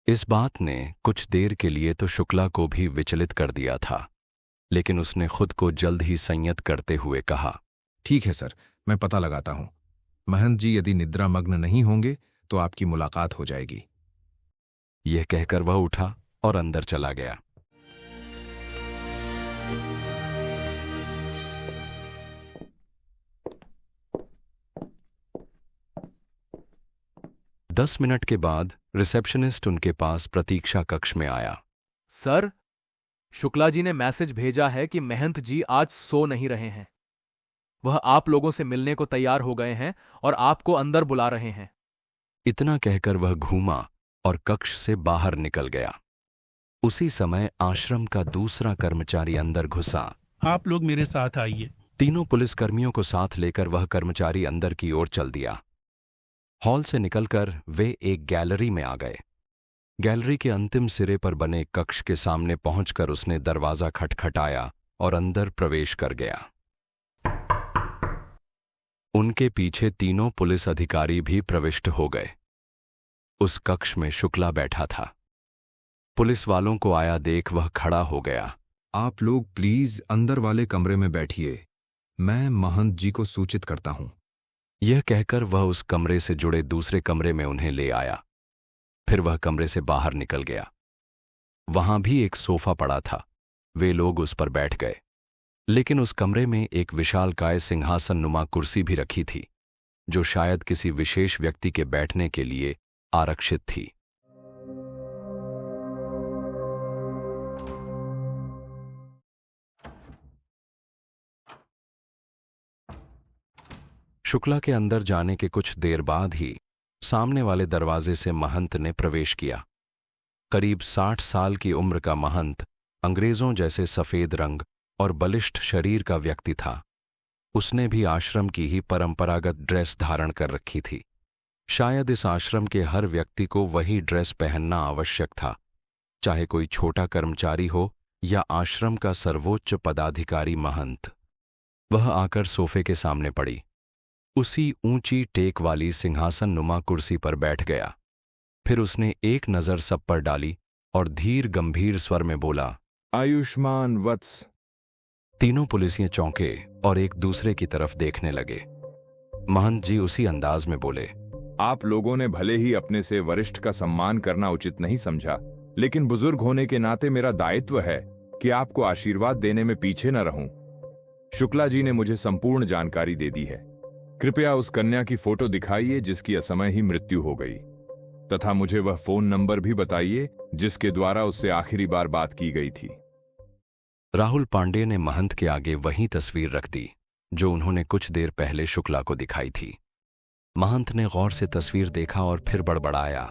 इस बात ने कुछ देर के लिए तो शुक्ला को भी विचलित कर दिया था, लेकिन उसने खुद को जल्द ही संयत करते हुए कहा, ठीक है सर, मैं पता लगाता हूं। महंत जी यदि निद्रा मग्न नहीं होंगे तो आपकी मुलाकात हो जाएगी। यह कहकर वह उठा और अंदर चला गया। दस मिनट के बाद रिसेप्शनिस्ट उनके पास प्रतीक्षा कक्ष में आया। सर, शुक्ला जी ने मैसेज भेजा है कि महंत जी आज सो नहीं रहे हैं। वह आप लोगों से मिलने को तैयार हो गए हैं और आपको अंदर बुला रहे हैं। इतना कहकर वह घूमा और कक्ष से बाहर निकल गया। उसी समय आश्रम का दूसरा कर्मचारी अंदर घुसा। आप लोग मेरे साथ आइए। तीनों पुलिसकर्मियों को साथ लेकर वह कर्मचारी अंदर की ओर चल दिया। हॉल से निकलकर वे एक गैलरी में आ गए। गैलरी के अंतिम सिरे पर बने कक्ष के सामने पहुंचकर उसने दरवाजा खटखटाया और अंदर प्रवेश कर गया। उनके पीछे तीनों पुलिस अधिकारी भी प्रविष्ट हो गए। उस कक्ष में शुक्ला बैठा था। पुलिस वालों को आया देख वह खड़ा हो गया। आप लोग प्लीज अंदर वाले कमरे में बैठिए, मैं महंत जी को सूचित करता हूं। यह कहकर वह उस कमरे से जुड़े दूसरे कमरे में उन्हें ले आया। फिर वह कमरे से बाहर निकल गया। वहां भी एक सोफा पड़ा था। वे लोग उस पर बैठ गए, लेकिन उस कमरे में एक विशालकाय सिंहासन नुमा कुर्सी भी रखी थी, जो शायद किसी विशेष व्यक्ति के बैठने के लिए आरक्षित थी। शुक्ला के अंदर जाने के कुछ देर बाद ही सामने वाले दरवाजे से महंत ने प्रवेश किया। करीब 60 साल की उम्र का महंत अंग्रेजों जैसे सफेद रंग और बलिष्ठ शरीर का व्यक्ति था। उसने भी आश्रम की ही परंपरागत ड्रेस धारण कर रखी थी। शायद इस आश्रम के हर व्यक्ति को वही ड्रेस पहनना आवश्यक था, चाहे कोई छोटा कर्मचारी हो या आश्रम का सर्वोच्च पदाधिकारी महंत। वह आकर सोफे के सामने पड़ी। उसी ऊंची टेक वाली सिंहासन नुमा कुर्सी पर बैठ गया। फिर उसने एक नजर सब पर डाली और धीर गंभीर स्वर में बोला, आयुष्मान वत्स। तीनों पुलिसिये चौंके और एक दूसरे की तरफ देखने लगे। महंत जी उसी अंदाज में बोले, आप लोगों ने भले ही अपने से वरिष्ठ का सम्मान करना उचित नहीं समझा, लेकिन बुजुर्ग होने के नाते मेरा दायित्व है कि आपको आशीर्वाद देने में पीछे न रहूं। शुक्ला जी ने मुझे संपूर्ण जानकारी दे दी है। कृपया उस कन्या की फोटो दिखाइए जिसकी असमय ही मृत्यु हो गई, तथा मुझे वह फोन नंबर भी बताइए जिसके द्वारा उससे आखिरी बार बात की गई थी। राहुल पांडे ने महंत के आगे वही तस्वीर रख दी जो उन्होंने कुछ देर पहले शुक्ला को दिखाई थी। महंत ने गौर से तस्वीर देखा और फिर बड़बड़ाया,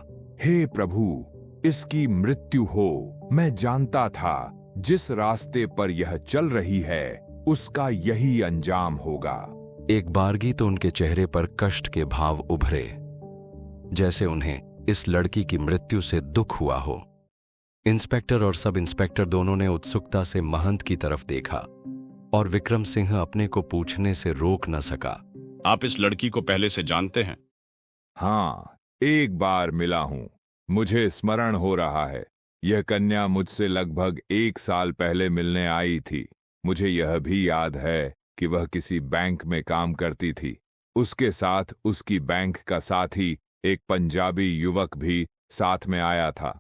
हे प्रभु, इसकी मृत्यु हो। मैं जानता था जिस रास्ते पर यह चल रही है उसका यही अंजाम होगा। एक बारगी तो उनके चेहरे पर कष्ट के भाव उभरे, जैसे उन्हें इस लड़की की मृत्यु से दुख हुआ हो। इंस्पेक्टर और सब इंस्पेक्टर दोनों ने उत्सुकता से महंत की तरफ देखा और विक्रम सिंह अपने को पूछने से रोक न सका, आप इस लड़की को पहले से जानते हैं? हाँ, एक बार मिला हूं। मुझे स्मरण हो रहा है, यह कन्या मुझसे लगभग 1 साल पहले मिलने आई थी। मुझे यह भी याद है कि वह किसी बैंक में काम करती थी। उसके साथ उसकी बैंक का साथी एक पंजाबी युवक भी साथ में आया था।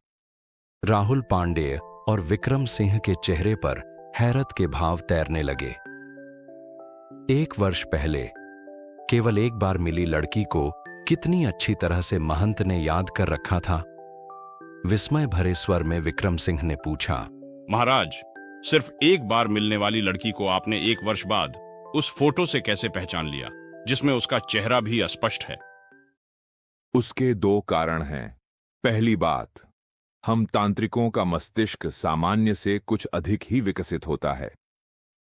राहुल पांडे और विक्रम सिंह के चेहरे पर हैरत के भाव तैरने लगे। 1 वर्ष पहले केवल एक बार मिली लड़की को कितनी अच्छी तरह से महंत ने याद कर रखा था। विस्मय भरे स्वर में विक्रम सिंह ने पूछा, महाराज, सिर्फ एक बार मिलने वाली लड़की को आपने 1 वर्ष बाद उस फोटो से कैसे पहचान लिया जिसमें उसका चेहरा भी अस्पष्ट है? उसके 2 कारण हैं। पहली बात, हम तांत्रिकों का मस्तिष्क सामान्य से कुछ अधिक ही विकसित होता है।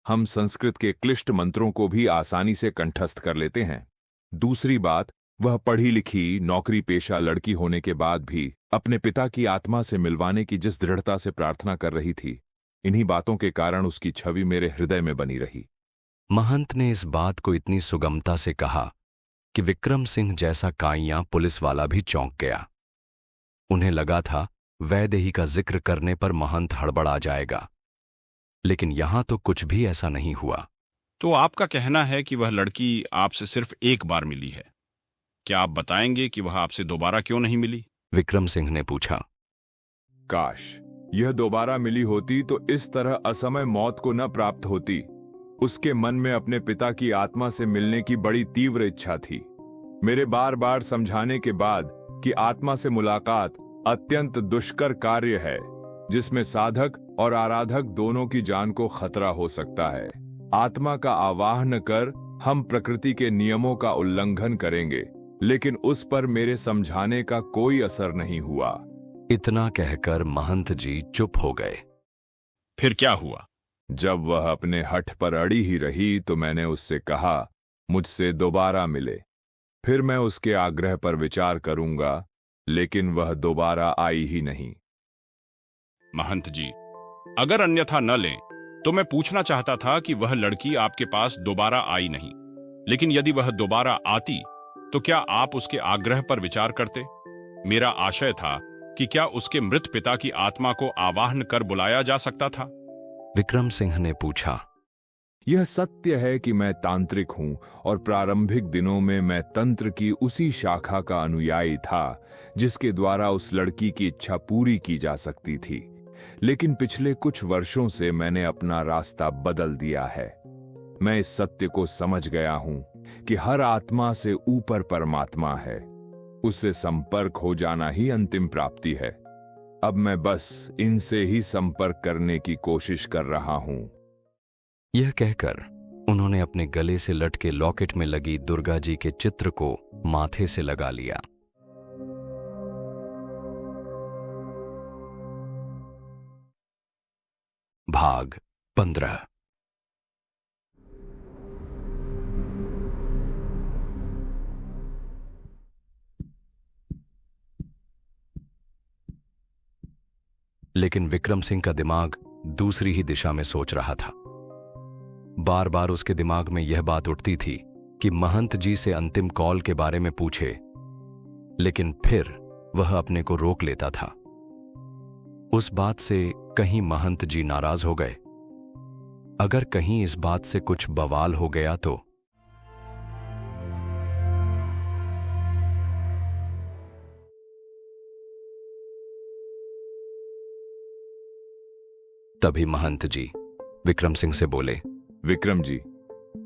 हम संस्कृत के क्लिष्ट मंत्रों को भी आसानी से कंठस्थ कर लेते हैं। दूसरी बात, वह पढ़ी लिखी नौकरी पेशा लड़की होने के बाद भी अपने पिता की आत्मा से मिलवाने की जिस दृढ़ता से प्रार्थना कर रही थी, इन्हीं बातों के कारण उसकी छवि मेरे हृदय में बनी रही। महंत ने इस बात को इतनी सुगमता से कहा कि विक्रम सिंह जैसा काइयां पुलिस वाला भी चौंक गया। उन्हें लगा था वैदेही का जिक्र करने पर महंत हड़बड़ा जाएगा, लेकिन यहां तो कुछ भी ऐसा नहीं हुआ। तो आपका कहना है कि वह लड़की आपसे सिर्फ 1 बार मिली है। क्या आप बताएंगे कि वह आपसे दोबारा क्यों नहीं मिली? विक्रम सिंह ने पूछा। काश यह दोबारा मिली होती तो इस तरह असमय मौत को न प्राप्त होती। उसके मन में अपने पिता की आत्मा से मिलने की बड़ी तीव्र इच्छा थी। मेरे बार बार समझाने के बाद कि आत्मा से मुलाकात अत्यंत दुष्कर कार्य है, जिसमें साधक और आराधक दोनों की जान को खतरा हो सकता है। आत्मा का आवाहन कर हम प्रकृति के नियमों का उल्लंघन करेंगे, लेकिन उस पर मेरे समझाने का कोई असर नहीं हुआ। इतना कहकर महंत जी चुप हो गए। फिर क्या हुआ? जब वह अपने हठ पर अड़ी ही रही तो मैंने उससे कहा, मुझसे दोबारा मिले। फिर मैं उसके आग्रह पर विचार करूंगा, लेकिन वह दोबारा आई ही नहीं। महंत जी, अगर अन्यथा न लें तो मैं पूछना चाहता था कि वह लड़की आपके पास दोबारा आई नहीं, लेकिन यदि वह दोबारा आती तो क्या आप उसके आग्रह पर विचार करते? मेरा आशय था कि क्या उसके मृत पिता की आत्मा को आवाहन कर बुलाया जा सकता था? विक्रम सिंह ने पूछा। यह सत्य है कि मैं तांत्रिक हूं और प्रारंभिक दिनों में मैं तंत्र की उसी शाखा का अनुयायी था जिसके द्वारा उस लड़की की इच्छा पूरी की जा सकती थी। लेकिन पिछले कुछ वर्षों से मैंने अपना रास्ता बदल दिया है। मैं इस सत्य को समझ गया हूं कि हर आत्मा से ऊपर परमात्मा है। उससे संपर्क हो जाना ही अंतिम प्राप्ति है। अब मैं बस इनसे ही संपर्क करने की कोशिश कर रहा हूं। यह कहकर उन्होंने अपने गले से लटके लॉकेट में लगी दुर्गा जी के चित्र को माथे से लगा लिया। भाग 15। लेकिन विक्रम सिंह का दिमाग दूसरी ही दिशा में सोच रहा था। बार बार उसके दिमाग में यह बात उठती थी कि महंत जी से अंतिम कॉल के बारे में पूछे, लेकिन फिर वह अपने को रोक लेता था। उस बात से कहीं महंत जी नाराज हो गए? अगर कहीं इस बात से कुछ बवाल हो गया तो? तभी महंत जी विक्रम सिंह से बोले, विक्रम जी,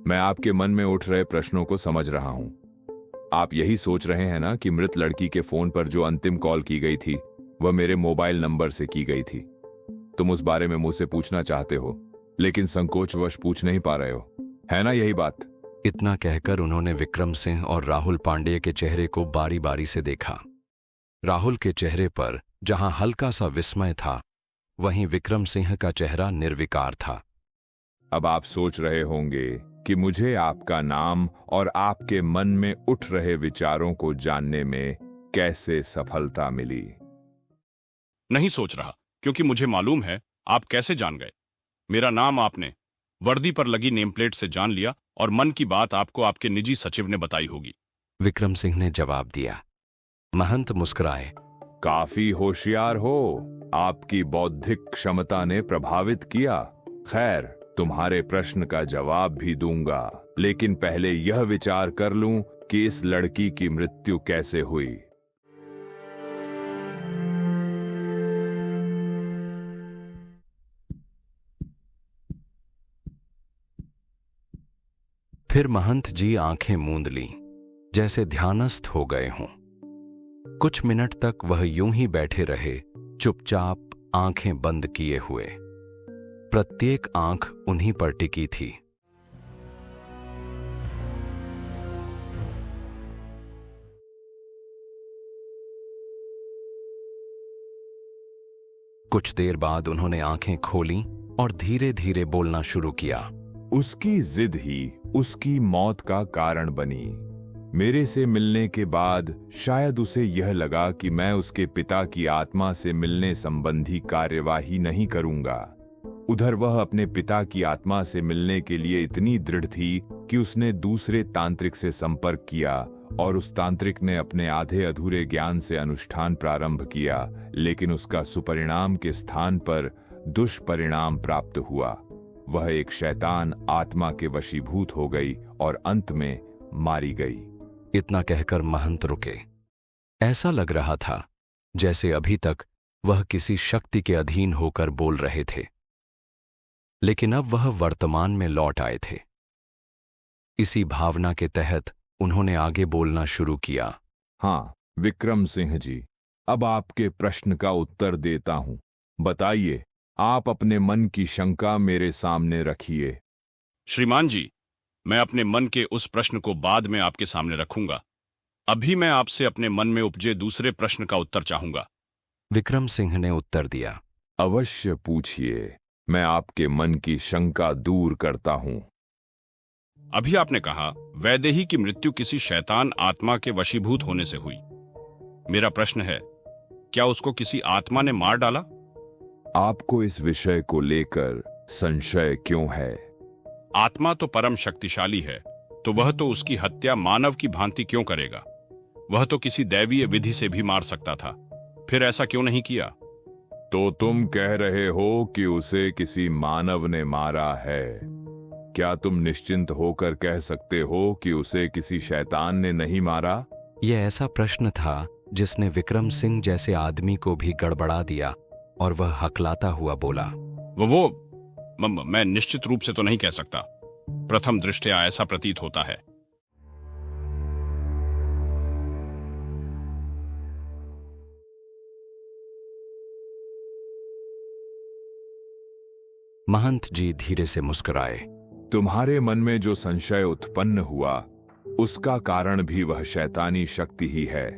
मैं आपके मन में उठ रहे प्रश्नों को समझ रहा हूं। आप यही सोच रहे हैं ना कि मृत लड़की के फोन पर जो अंतिम कॉल की गई थी वह मेरे मोबाइल नंबर से की गई थी। तुम उस बारे में मुझसे पूछना चाहते हो, लेकिन संकोचवश पूछ नहीं पा रहे हो, है ना यही बात? इतना कहकर उन्होंने विक्रम सिंह और राहुल पांडेय के चेहरे को बारी बारी से देखा। राहुल के चेहरे पर जहां हल्का सा विस्मय था, वहीं विक्रम सिंह का चेहरा निर्विकार था। अब आप सोच रहे होंगे कि मुझे आपका नाम और आपके मन में उठ रहे विचारों को जानने में कैसे सफलता मिली। नहीं सोच रहा, क्योंकि मुझे मालूम है आप कैसे जान गए। मेरा नाम आपने वर्दी पर लगी नेम प्लेट से जान लिया और मन की बात आपको आपके निजी सचिव ने बताई होगी। विक्रम सिंह ने जवाब दिया। महंत मुस्कुराए। काफी होशियार हो, आपकी बौद्धिक क्षमता ने प्रभावित किया। खैर, तुम्हारे प्रश्न का जवाब भी दूंगा, लेकिन पहले यह विचार कर लूं कि इस लड़की की मृत्यु कैसे हुई। फिर महंत जी आंखें मूंद लीं, जैसे ध्यानस्थ हो गए हों। कुछ मिनट तक वह यूं ही बैठे रहे, चुपचाप आंखें बंद किए हुए। प्रत्येक आंख उन्हीं पर टिकी थी। कुछ देर बाद उन्होंने आंखें खोलीं और धीरे धीरे बोलना शुरू किया। उसकी जिद ही उसकी मौत का कारण बनी। मेरे से मिलने के बाद शायद उसे यह लगा कि मैं उसके पिता की आत्मा से मिलने संबंधी कार्यवाही नहीं करूंगा। उधर वह अपने पिता की आत्मा से मिलने के लिए इतनी दृढ़ थी कि उसने दूसरे तांत्रिक से संपर्क किया और उस तांत्रिक ने अपने आधे अधूरे ज्ञान से अनुष्ठान प्रारंभ किया, लेकिन उसका सुपरिणाम के स्थान पर दुष्परिणाम प्राप्त हुआ। वह एक शैतान आत्मा के वशीभूत हो गई और अंत में मारी गई। इतना कहकर महंत रुके। ऐसा लग रहा था जैसे अभी तक वह किसी शक्ति के अधीन होकर बोल रहे थे, लेकिन अब वह वर्तमान में लौट आए थे। इसी भावना के तहत उन्होंने आगे बोलना शुरू किया। हाँ विक्रम सिंह जी, अब आपके प्रश्न का उत्तर देता हूं। बताइए, आप अपने मन की शंका मेरे सामने रखिए। श्रीमान जी, मैं अपने मन के उस प्रश्न को बाद में आपके सामने रखूंगा। अभी मैं आपसे अपने मन में उपजे दूसरे प्रश्न का उत्तर चाहूंगा। विक्रम सिंह ने उत्तर दिया। अवश्य पूछिए, मैं आपके मन की शंका दूर करता हूं। अभी आपने कहा वैदेही की मृत्यु किसी शैतान आत्मा के वशीभूत होने से हुई। मेरा प्रश्न है, क्या उसको किसी आत्मा ने मार डाला? आपको इस विषय को लेकर संशय क्यों है? आत्मा तो परम शक्तिशाली है, तो वह तो उसकी हत्या मानव की भांति क्यों करेगा? वह तो किसी दैवीय विधि से भी मार सकता था, फिर ऐसा क्यों नहीं किया? तो तुम कह रहे हो कि उसे किसी मानव ने मारा है। क्या तुम निश्चिंत होकर कह सकते हो कि उसे किसी शैतान ने नहीं मारा? यह ऐसा प्रश्न था जिसने विक्रम सिंह जैसे आदमी को भी गड़बड़ा दिया और वह हकलाता हुआ बोला। मैं निश्चित रूप से तो नहीं कह सकता। प्रथम दृष्टया ऐसा प्रतीत होता है। महंत जी धीरे से मुस्कुराए। तुम्हारे मन में जो संशय उत्पन्न हुआ उसका कारण भी वह शैतानी शक्ति ही है,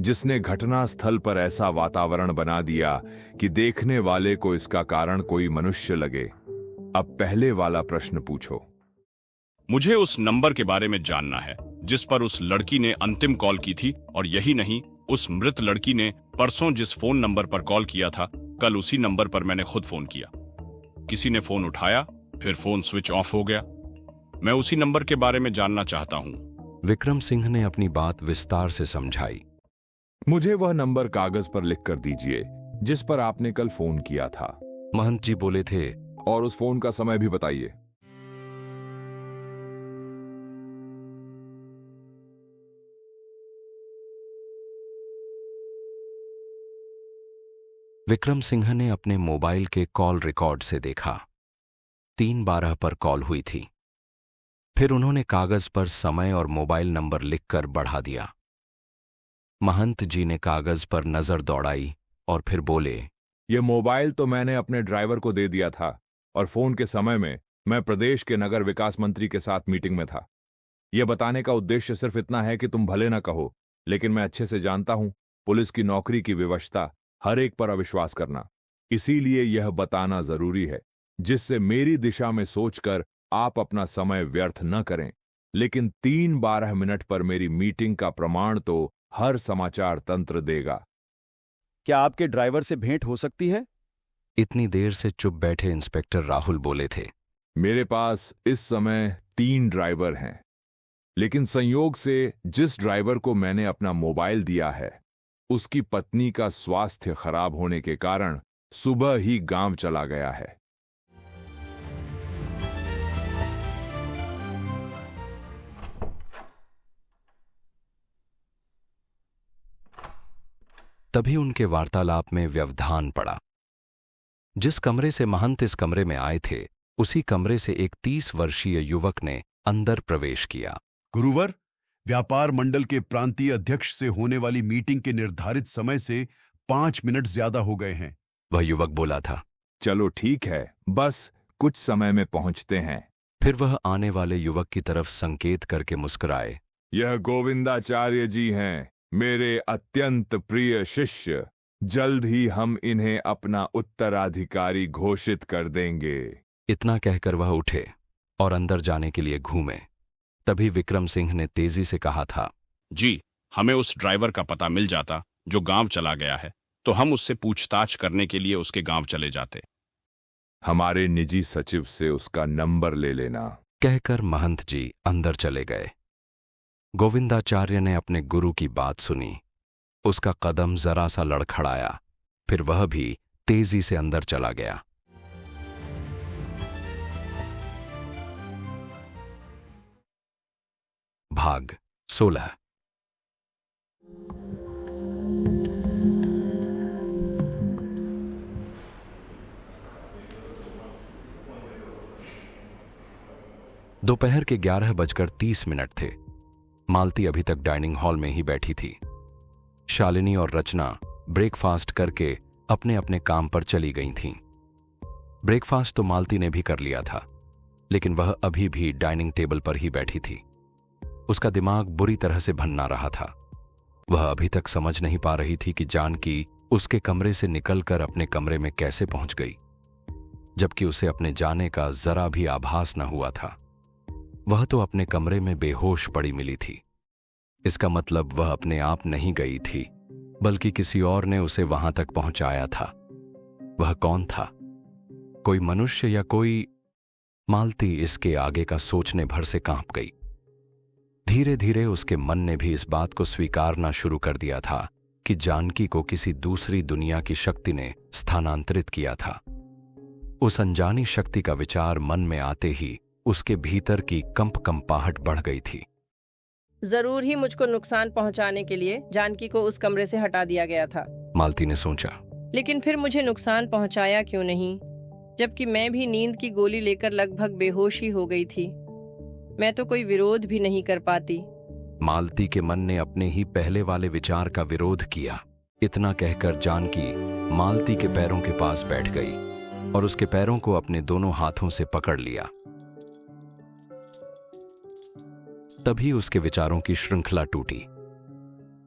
जिसने घटनास्थल पर ऐसा वातावरण बना दिया कि देखने वाले को इसका कारण कोई मनुष्य लगे। अब पहले वाला प्रश्न पूछो। मुझे उस नंबर के बारे में जानना है जिस पर उस लड़की ने अंतिम कॉल की थी, और यही नहीं, उस मृत लड़की ने परसों जिस फोन नंबर पर कॉल किया था, कल उसी नंबर पर मैंने खुद फोन किया। किसी ने फोन उठाया, फिर फोन स्विच ऑफ हो गया। मैं उसी नंबर के बारे में जानना चाहता हूं। विक्रम सिंह ने अपनी बात विस्तार से समझाई। मुझे वह नंबर कागज पर लिख कर दीजिए जिस पर आपने कल फोन किया था। महंत जी बोले थे। और उस फोन का समय भी बताइए। विक्रम सिंह ने अपने मोबाइल के कॉल रिकॉर्ड से देखा, 3:12 पर कॉल हुई थी। फिर उन्होंने कागज पर समय और मोबाइल नंबर लिखकर बढ़ा दिया। महंत जी ने कागज पर नजर दौड़ाई और फिर बोले, यह मोबाइल तो मैंने अपने ड्राइवर को दे दिया था, और फोन के समय में मैं प्रदेश के नगर विकास मंत्री के साथ मीटिंग में था। यह बताने का उद्देश्य सिर्फ इतना है कि तुम भले ना कहो, लेकिन मैं अच्छे से जानता हूं पुलिस की नौकरी की विवशता, हर एक पर अविश्वास करना। इसीलिए यह बताना जरूरी है, जिससे मेरी दिशा में सोचकर आप अपना समय व्यर्थ न करें। लेकिन 3:12 पर मेरी मीटिंग का प्रमाण तो हर समाचार तंत्र देगा। क्या आपके ड्राइवर से भेंट हो सकती है? इतनी देर से चुप बैठे इंस्पेक्टर राहुल बोले थे। मेरे पास इस समय 3 ड्राइवर हैं, लेकिन संयोग से जिस ड्राइवर को मैंने अपना मोबाइल दिया है उसकी पत्नी का स्वास्थ्य खराब होने के कारण सुबह ही गांव चला गया है। तभी उनके वार्तालाप में व्यवधान पड़ा। जिस कमरे से महंत इस कमरे में आए थे, उसी कमरे से एक 30 वर्षीय युवक ने अंदर प्रवेश किया। गुरुवर, व्यापार मंडल के प्रांतीय अध्यक्ष से होने वाली मीटिंग के निर्धारित समय से 5 मिनट ज्यादा हो गए हैं। वह युवक बोला था। चलो ठीक है, बस कुछ समय में पहुंचते हैं। फिर वह आने वाले युवक की तरफ संकेत करके मुस्कुराए। यह गोविंदाचार्य जी हैं, मेरे अत्यंत प्रिय शिष्य। जल्द ही हम इन्हें अपना उत्तराधिकारी घोषित कर देंगे। इतना कहकर वह उठे और अंदर जाने के लिए घूमे। तभी विक्रम सिंह ने तेजी से कहा था, जी, हमें उस ड्राइवर का पता मिल जाता जो गांव चला गया है, तो हम उससे पूछताछ करने के लिए उसके गांव चले जाते। हमारे निजी सचिव से उसका नंबर ले लेना, कहकर महंत जी अंदर चले गए। गोविंदाचार्य ने अपने गुरु की बात सुनी। उसका कदम जरा सा लड़खड़ाया, फिर वह भी तेजी से अंदर चला गया। भाग 16। दोपहर के 11:30 थे। मालती अभी तक डाइनिंग हॉल में ही बैठी थी। शालिनी और रचना ब्रेकफास्ट करके अपने अपने काम पर चली गई थीं। ब्रेकफास्ट तो मालती ने भी कर लिया था, लेकिन वह अभी भी डाइनिंग टेबल पर ही बैठी थी। उसका दिमाग बुरी तरह से भन्ना रहा था। वह अभी तक समझ नहीं पा रही थी कि जानकी उसके कमरे से निकलकर अपने कमरे में कैसे पहुंच गई, जबकि उसे अपने जाने का जरा भी आभास न हुआ था। वह तो अपने कमरे में बेहोश पड़ी मिली थी। इसका मतलब वह अपने आप नहीं गई थी, बल्कि किसी और ने उसे वहां तक पहुंचाया था। वह कौन था? कोई मनुष्य या कोई? मालती इसके आगे का सोचने भर से कांप गई। धीरे धीरे उसके मन ने भी इस बात को स्वीकारना शुरू कर दिया था कि जानकी को किसी दूसरी दुनिया की शक्ति ने स्थानांतरित किया था। उस अनजानी शक्ति का विचार मन में आते ही उसके भीतर की कंपाहट बढ़ गई थी। जरूर ही मुझको नुकसान पहुंचाने के लिए जानकी को उस कमरे से हटा दिया गया था, मालती ने सोचा। लेकिन फिर मुझे नुकसान पहुंचाया क्यों नहीं, जबकि मैं भी नींद की गोली लेकर लगभग बेहोश ही हो गई थी। मैं तो कोई विरोध भी नहीं कर पाती। मालती के मन ने अपने ही पहले वाले विचार का विरोध किया। इतना कहकर जानकी मालती के पैरों के पास बैठ गई और उसके पैरों को अपने दोनों हाथों से पकड़ लिया। तभी उसके विचारों की श्रृंखला टूटी।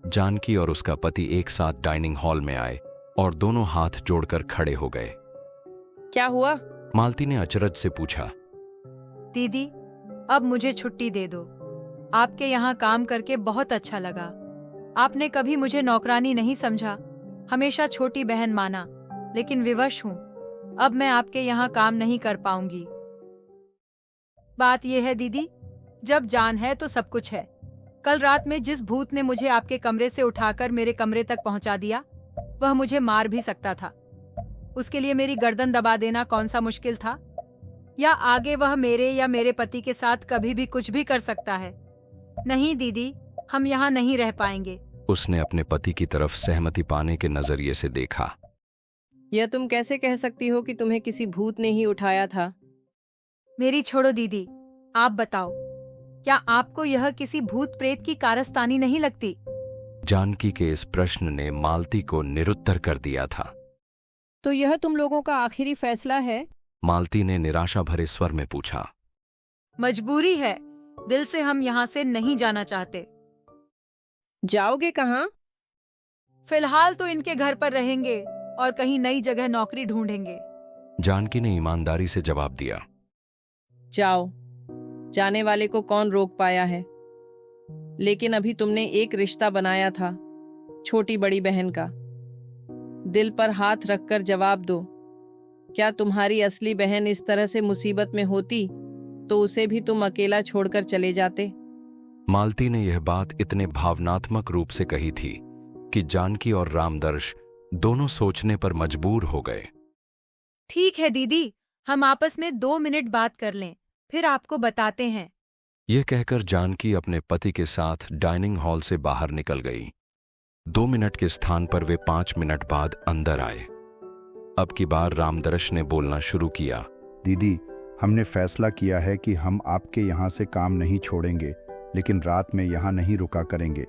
जानकी और उसका पति एक साथ डाइनिंग हॉल में आए और दोनों हाथ जोड़कर खड़े हो गए। क्या हुआ? मालती ने अचरज से पूछा। दीदी, अब मुझे छुट्टी दे दो। आपके यहाँ काम करके बहुत अच्छा लगा। आपने कभी मुझे नौकरानी नहीं समझा, हमेशा छोटी बहन माना, लेकिन विवश हूँ। अब मैं आपके यहाँ काम नहीं कर पाऊंगी। बात यह है दीदी, जब जान है तो सब कुछ है। कल रात में जिस भूत ने मुझे आपके कमरे से उठाकर मेरे कमरे तक पहुंचा दिया, वह मुझे मार भी सकता था। उसके लिए मेरी गर्दन दबा देना कौन सा मुश्किल था? या आगे वह मेरे या मेरे पति के साथ कभी भी कुछ भी कर सकता है। नहीं दीदी, हम यहाँ नहीं रह पाएंगे। उसने अपने पति की तरफ सहमति पाने के नजरिए से देखा। यह तुम कैसे कह सकती हो कि तुम्हें किसी भूत ने ही उठाया था? मेरी छोड़ो दीदी, आप बताओ, क्या आपको यह किसी भूत प्रेत की कारस्तानी नहीं लगती? जानकी के इस प्रश्न ने मालती को निरुत्तर कर दिया था। तो यह तुम लोगों का आखिरी फैसला है? मालती ने निराशा भरे स्वर में पूछा। मजबूरी है, दिल से हम यहाँ से नहीं जाना चाहते। जाओगे कहाँ? फिलहाल तो इनके घर पर रहेंगे और कहीं नई जगह नौकरी ढूंढेंगे। जानकी ने ईमानदारी से जवाब दिया। जाओ, जाने वाले को कौन रोक पाया है? लेकिन अभी तुमने एक रिश्ता बनाया था, छोटी बड़ी बहन का। दिल पर हाथ रखकर जवाब दो, क्या तुम्हारी असली बहन इस तरह से मुसीबत में होती तो उसे भी तुम अकेला छोड़कर चले जाते? मालती ने यह बात इतने भावनात्मक रूप से कही थी कि जानकी और रामदर्श दोनों सोचने पर मजबूर हो गए। ठीक है दीदी, हम आपस में 2 मिनट बात कर लें, फिर आपको बताते हैं। यह कहकर जानकी अपने पति के साथ डाइनिंग हॉल से बाहर निकल गई। 2 मिनट के स्थान पर वे 5 मिनट बाद अंदर आए। अब की बार रामदर्श ने बोलना शुरू किया। दीदी, हमने फैसला किया है कि हम आपके यहाँ से काम नहीं छोड़ेंगे, लेकिन रात में यहाँ नहीं रुका करेंगे।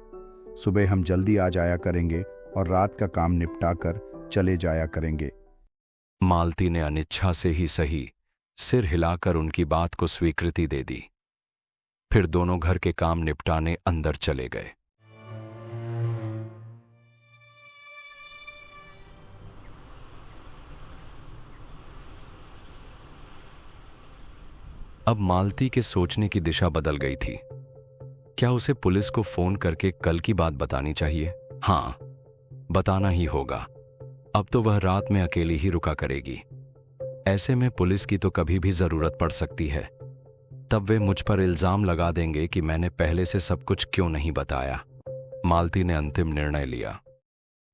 सुबह हम जल्दी आ जाया करेंगे और रात का काम निपटा कर चले जाया करेंगे। मालती ने अनिच्छा से ही सही सिर हिलाकर उनकी बात को स्वीकृति दे दी। फिर दोनों घर के काम निपटाने अंदर चले गए। अब मालती के सोचने की दिशा बदल गई थी। क्या उसे पुलिस को फोन करके कल की बात बतानी चाहिए? हाँ, बताना ही होगा। अब तो वह रात में अकेली ही रुका करेगी। ऐसे में पुलिस की तो कभी भी जरूरत पड़ सकती है। तब वे मुझ पर इल्जाम लगा देंगे कि मैंने पहले से सब कुछ क्यों नहीं बताया। मालती ने अंतिम निर्णय लिया।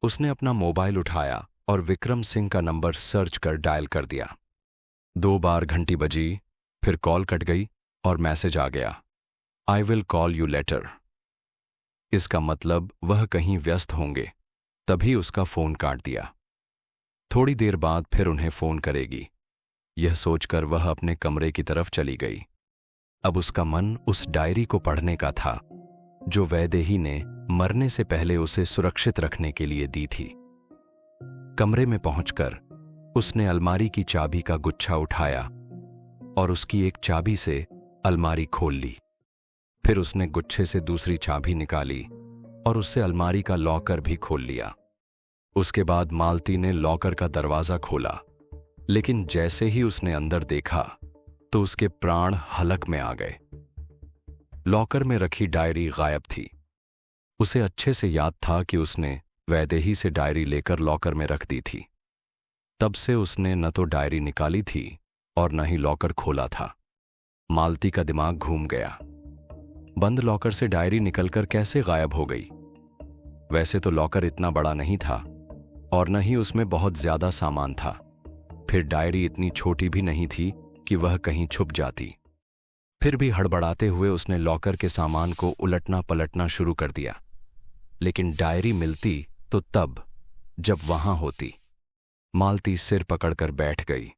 उसने अपना मोबाइल उठाया और विक्रम सिंह का नंबर सर्च कर डायल कर दिया। 2 बार घंटी बजी, फिर कॉल कट गई और मैसेज आ गया, I will call you later. इसका मतलब वह कहीं व्यस्त होंगे। तभी उसका फोन काट दिया। थोड़ी देर बाद फिर उन्हें फोन करेगी, यह सोचकर वह अपने कमरे की तरफ चली गई। अब उसका मन उस डायरी को पढ़ने का था जो वैदेही ने मरने से पहले उसे सुरक्षित रखने के लिए दी थी। कमरे में पहुंचकर उसने अलमारी की चाबी का गुच्छा उठाया और उसकी एक चाबी से अलमारी खोल ली। फिर उसने गुच्छे से दूसरी चाबी निकाली और उससे अलमारी का लॉकर भी खोल लिया। उसके बाद मालती ने लॉकर का दरवाजा खोला, लेकिन जैसे ही उसने अंदर देखा तो उसके प्राण हलक में आ गए। लॉकर में रखी डायरी गायब थी। उसे अच्छे से याद था कि उसने वैदेही से डायरी लेकर लॉकर में रख दी थी। तब से उसने न तो डायरी निकाली थी और न ही लॉकर खोला था। मालती का दिमाग घूम गया। बंद लॉकर से डायरी निकलकर कैसे गायब हो गई? वैसे तो लॉकर इतना बड़ा नहीं था और न ही उसमें बहुत ज्यादा सामान था। फिर डायरी इतनी छोटी भी नहीं थी कि वह कहीं छुप जाती। फिर भी हड़बड़ाते हुए उसने लॉकर के सामान को उलटना पलटना शुरू कर दिया, लेकिन डायरी मिलती तो तब जब वहां होती। मालती सिर पकड़कर बैठ गई।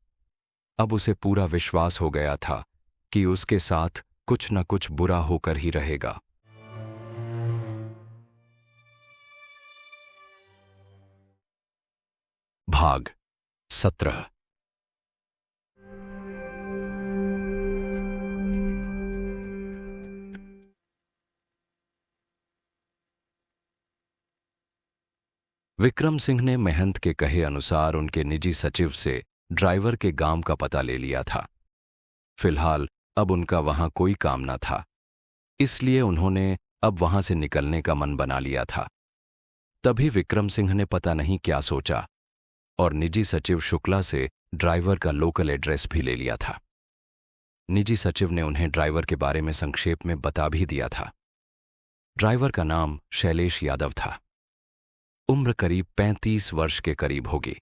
अब उसे पूरा विश्वास हो गया था कि उसके साथ कुछ न कुछ बुरा होकर ही रहेगा। भाग 17। विक्रम सिंह ने महंत के कहे अनुसार उनके निजी सचिव से ड्राइवर के गांव का पता ले लिया था। फिलहाल अब उनका वहां कोई काम न था, इसलिए उन्होंने अब वहां से निकलने का मन बना लिया था। तभी विक्रम सिंह ने पता नहीं क्या सोचा और निजी सचिव शुक्ला से ड्राइवर का लोकल एड्रेस भी ले लिया था। निजी सचिव ने उन्हें ड्राइवर के बारे में संक्षेप में बता भी दिया था। ड्राइवर का नाम शैलेश यादव था। उम्र करीब 35 वर्ष के करीब होगी।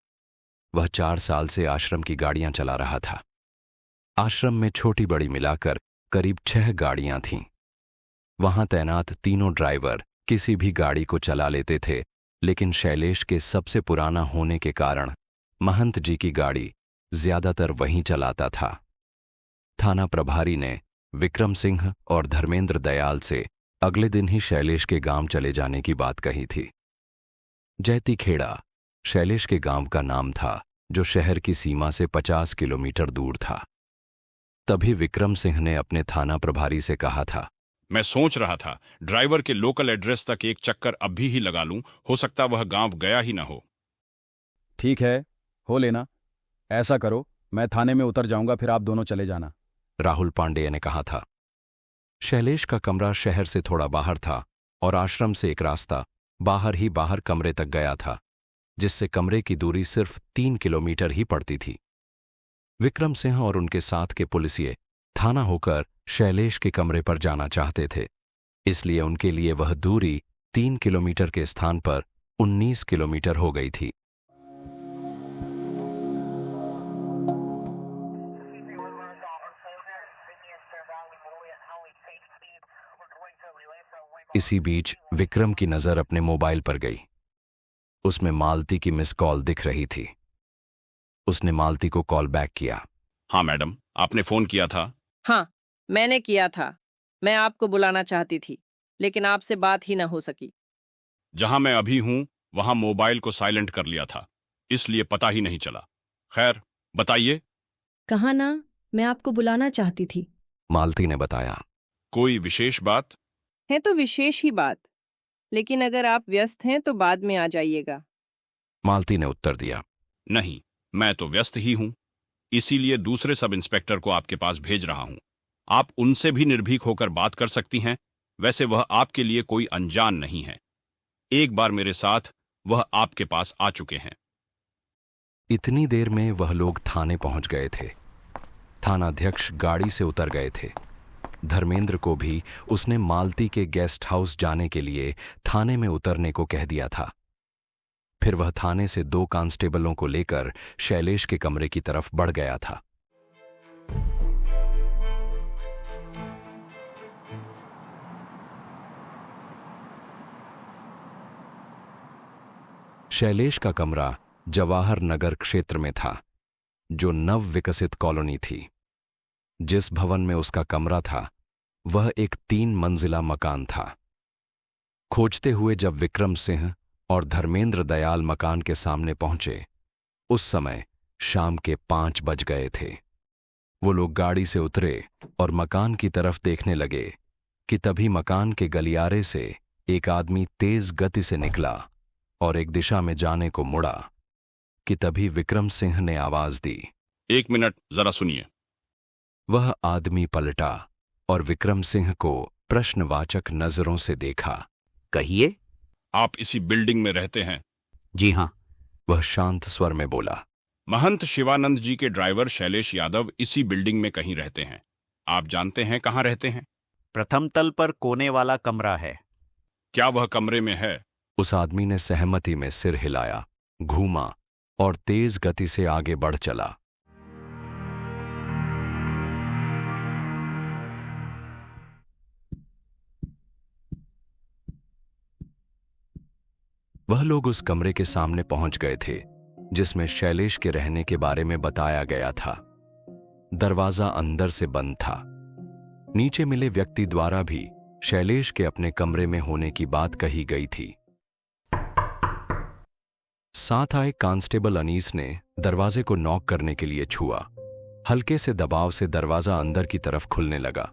वह 4 साल से आश्रम की गाड़ियां चला रहा था। आश्रम में छोटी बड़ी मिलाकर करीब 6 गाड़ियां थीं। वहां तैनात तीनों ड्राइवर किसी भी गाड़ी को चला लेते थे, लेकिन शैलेश के सबसे पुराना होने के कारण महंत जी की गाड़ी ज्यादातर वहीं चलाता था। थाना प्रभारी ने विक्रम सिंह और धर्मेंद्र दयाल से अगले दिन ही शैलेश के गांव चले जाने की बात कही थी। जैती खेड़ा शैलेश के गांव का नाम था, जो शहर की सीमा से 50 किलोमीटर दूर था। तभी विक्रम सिंह ने अपने थाना प्रभारी से कहा था, मैं सोच रहा था ड्राइवर के लोकल एड्रेस तक एक चक्कर अभी ही लगा लूं, हो सकता वह गांव गया ही ना हो। ठीक है, हो लेना। ऐसा करो, मैं थाने में उतर जाऊंगा, फिर आप दोनों चले जाना। राहुल पांडेय ने कहा था। शैलेश का कमरा शहर से थोड़ा बाहर था और आश्रम से एक रास्ता बाहर ही बाहर कमरे तक गया था, जिससे कमरे की दूरी सिर्फ 3 किलोमीटर ही पड़ती थी। विक्रम सिंह और उनके साथ के पुलिसिये थाना होकर शैलेश के कमरे पर जाना चाहते थे, इसलिए उनके लिए वह दूरी 3 किलोमीटर के स्थान पर 19 किलोमीटर हो गई थी। इसी बीच विक्रम की नजर अपने मोबाइल पर गई। उसमें मालती की मिस कॉल दिख रही थी। उसने मालती को कॉल बैक किया। हाँ मैडम, आपने फोन किया था? हाँ, मैंने किया था। मैं आपको बुलाना चाहती थी, लेकिन आपसे बात ही ना हो सकी। जहां मैं अभी हूं वहां मोबाइल को साइलेंट कर लिया था, इसलिए पता ही नहीं चला। खैर बताइए। कहा ना, मैं आपको बुलाना चाहती थी। मालती ने बताया। कोई विशेष बात? है तो विशेष ही बात, लेकिन अगर आप व्यस्त हैं तो बाद में आ जाइएगा। मालती ने उत्तर दिया। नहीं, मैं तो व्यस्त ही हूं, इसीलिए दूसरे सब इंस्पेक्टर को आपके पास भेज रहा हूं। आप उनसे भी निर्भीक होकर बात कर सकती हैं। वैसे वह आपके लिए कोई अनजान नहीं है। एक बार मेरे साथ वह आपके पास आ चुके हैं। इतनी देर में वह लोग थाने पहुंच गए थे। थानाध्यक्ष गाड़ी से उतर गए थे। धर्मेंद्र को भी उसने मालती के गेस्ट हाउस जाने के लिए थाने में उतरने को कह दिया था। फिर वह थाने से 2 कांस्टेबलों को लेकर शैलेश के कमरे की तरफ बढ़ गया था। शैलेश का कमरा जवाहर नगर क्षेत्र में था, जो नव विकसित कॉलोनी थी। जिस भवन में उसका कमरा था वह एक 3 मंजिला मकान था। खोजते हुए जब विक्रम सिंह और धर्मेंद्र दयाल मकान के सामने पहुंचे, उस समय शाम के 5 बज गए थे। वो लोग गाड़ी से उतरे और मकान की तरफ देखने लगे कि तभी मकान के गलियारे से एक आदमी तेज गति से निकला और एक दिशा में जाने को मुड़ा कि तभी विक्रम सिंह ने आवाज दी। 1 मिनट, जरा सुनिए। वह आदमी पलटा और विक्रम सिंह को प्रश्नवाचक नजरों से देखा। कहिए। आप इसी बिल्डिंग में रहते हैं? जी हाँ। वह शांत स्वर में बोला। महंत शिवानंद जी के ड्राइवर शैलेश यादव इसी बिल्डिंग में कहीं रहते हैं। आप जानते हैं कहाँ रहते हैं? प्रथम तल पर कोने वाला कमरा है। क्या वह कमरे में है? उस आदमी ने सहमति में सिर हिलाया, घूमा और तेज गति से आगे बढ़ चला। वह लोग उस कमरे के सामने पहुंच गए थे जिसमें शैलेश के रहने के बारे में बताया गया था। दरवाजा अंदर से बंद था। नीचे मिले व्यक्ति द्वारा भी शैलेश के अपने कमरे में होने की बात कही गई थी। साथ आए कांस्टेबल अनीस ने दरवाजे को नॉक करने के लिए छुआ। हल्के से दबाव से दरवाजा अंदर की तरफ खुलने लगा।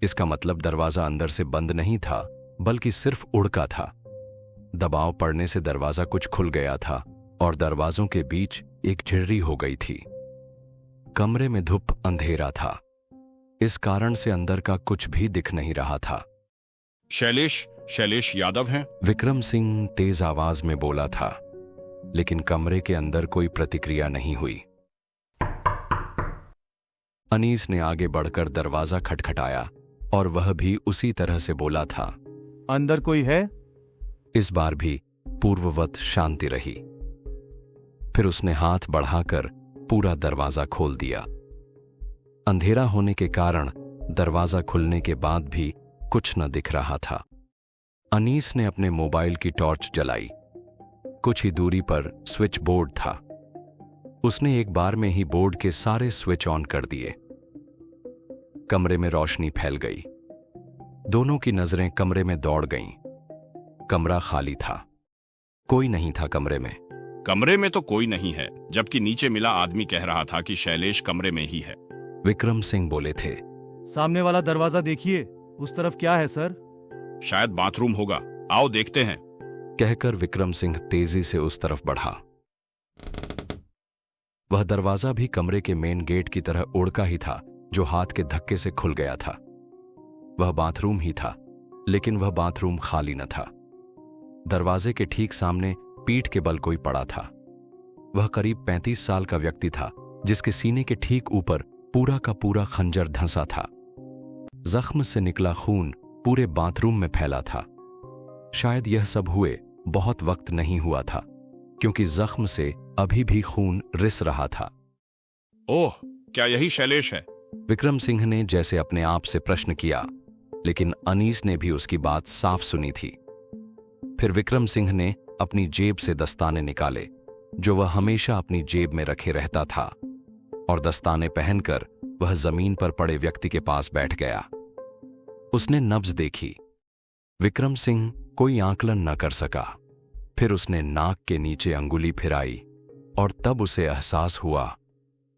इसका मतलब दरवाजा अंदर से बंद नहीं था, बल्कि सिर्फ उड़का था। दबाव पड़ने से दरवाजा कुछ खुल गया था और दरवाजों के बीच एक झिर्री हो गई थी। कमरे में धूप अंधेरा था, इस कारण से अंदर का कुछ भी दिख नहीं रहा था। शैलेश यादव हैं? विक्रम सिंह तेज आवाज में बोला था, लेकिन कमरे के अंदर कोई प्रतिक्रिया नहीं हुई। अनीस ने आगे बढ़कर दरवाजा खटखटाया और वह भी उसी तरह से बोला था, अंदर कोई है? इस बार भी पूर्ववत शांति रही। फिर उसने हाथ बढ़ाकर पूरा दरवाजा खोल दिया। अंधेरा होने के कारण दरवाजा खुलने के बाद भी कुछ न दिख रहा था। अनीस ने अपने मोबाइल की टॉर्च जलाई। कुछ ही दूरी पर स्विच बोर्ड था। उसने एक बार में ही बोर्ड के सारे स्विच ऑन कर दिए। कमरे में रोशनी फैल गई। दोनों की नजरें कमरे में दौड़ गईं। कमरा खाली था, कोई नहीं था कमरे में। कमरे में तो कोई नहीं है, जबकि नीचे मिला आदमी कह रहा था कि शैलेश कमरे में ही है। विक्रम सिंह बोले थे, सामने वाला दरवाजा देखिए, उस तरफ क्या है सर? शायद बाथरूम होगा, आओ देखते हैं। कहकर विक्रम सिंह तेजी से उस तरफ बढ़ा। वह दरवाजा भी कमरे के मेन गेट की तरह उड़का ही था, जो हाथ के धक्के से खुल गया था। वह बाथरूम ही था, लेकिन वह बाथरूम खाली न था। दरवाजे के ठीक सामने पीठ के बल कोई पड़ा था। वह करीब 35 साल का व्यक्ति था, जिसके सीने के ठीक ऊपर पूरा का पूरा खंजर धंसा था। जख्म से निकला खून पूरे बाथरूम में फैला था। शायद यह सब हुए बहुत वक्त नहीं हुआ था, क्योंकि जख्म से अभी भी खून रिस रहा था। ओह, क्या यही शैलेश है? विक्रम सिंह ने जैसे अपने आप से प्रश्न किया, लेकिन अनीस ने भी उसकी बात साफ सुनी थी। फिर विक्रम सिंह ने अपनी जेब से दस्ताने निकाले, जो वह हमेशा अपनी जेब में रखे रहता था, और दस्ताने पहनकर वह जमीन पर पड़े व्यक्ति के पास बैठ गया। उसने नब्ज देखी। विक्रम सिंह कोई आकलन न कर सका। फिर उसने नाक के नीचे अंगुली फिराई और तब उसे एहसास हुआ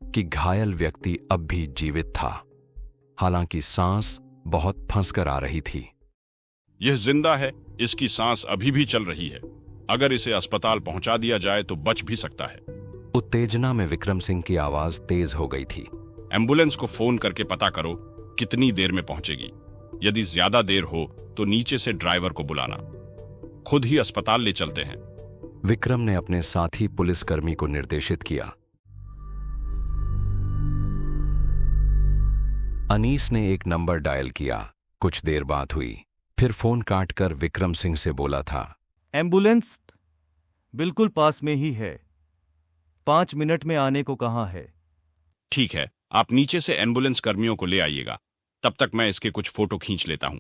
कि घायल व्यक्ति अब भी जीवित था, हालांकि सांस बहुत फंसकर आ रही थी। यह जिंदा है, इसकी सांस अभी भी चल रही है। अगर इसे अस्पताल पहुंचा दिया जाए तो बच भी सकता है। उत्तेजना में विक्रम सिंह की आवाज तेज हो गई थी। एम्बुलेंस को फोन करके पता करो कितनी देर में पहुंचेगी। यदि ज्यादा देर हो तो नीचे से ड्राइवर को बुलाना, खुद ही अस्पताल ले चलते हैं। विक्रम ने अपने साथी पुलिसकर्मी को निर्देशित किया। अनीस ने एक नंबर डायल किया। कुछ देर बात हुई। फिर फोन काटकर विक्रम सिंह से बोला था, एम्बुलेंस बिल्कुल पास में ही है, 5 मिनट में आने को कहा है। ठीक है, आप नीचे से एम्बुलेंस कर्मियों को ले आइएगा। तब तक मैं इसके कुछ फोटो खींच लेता हूं।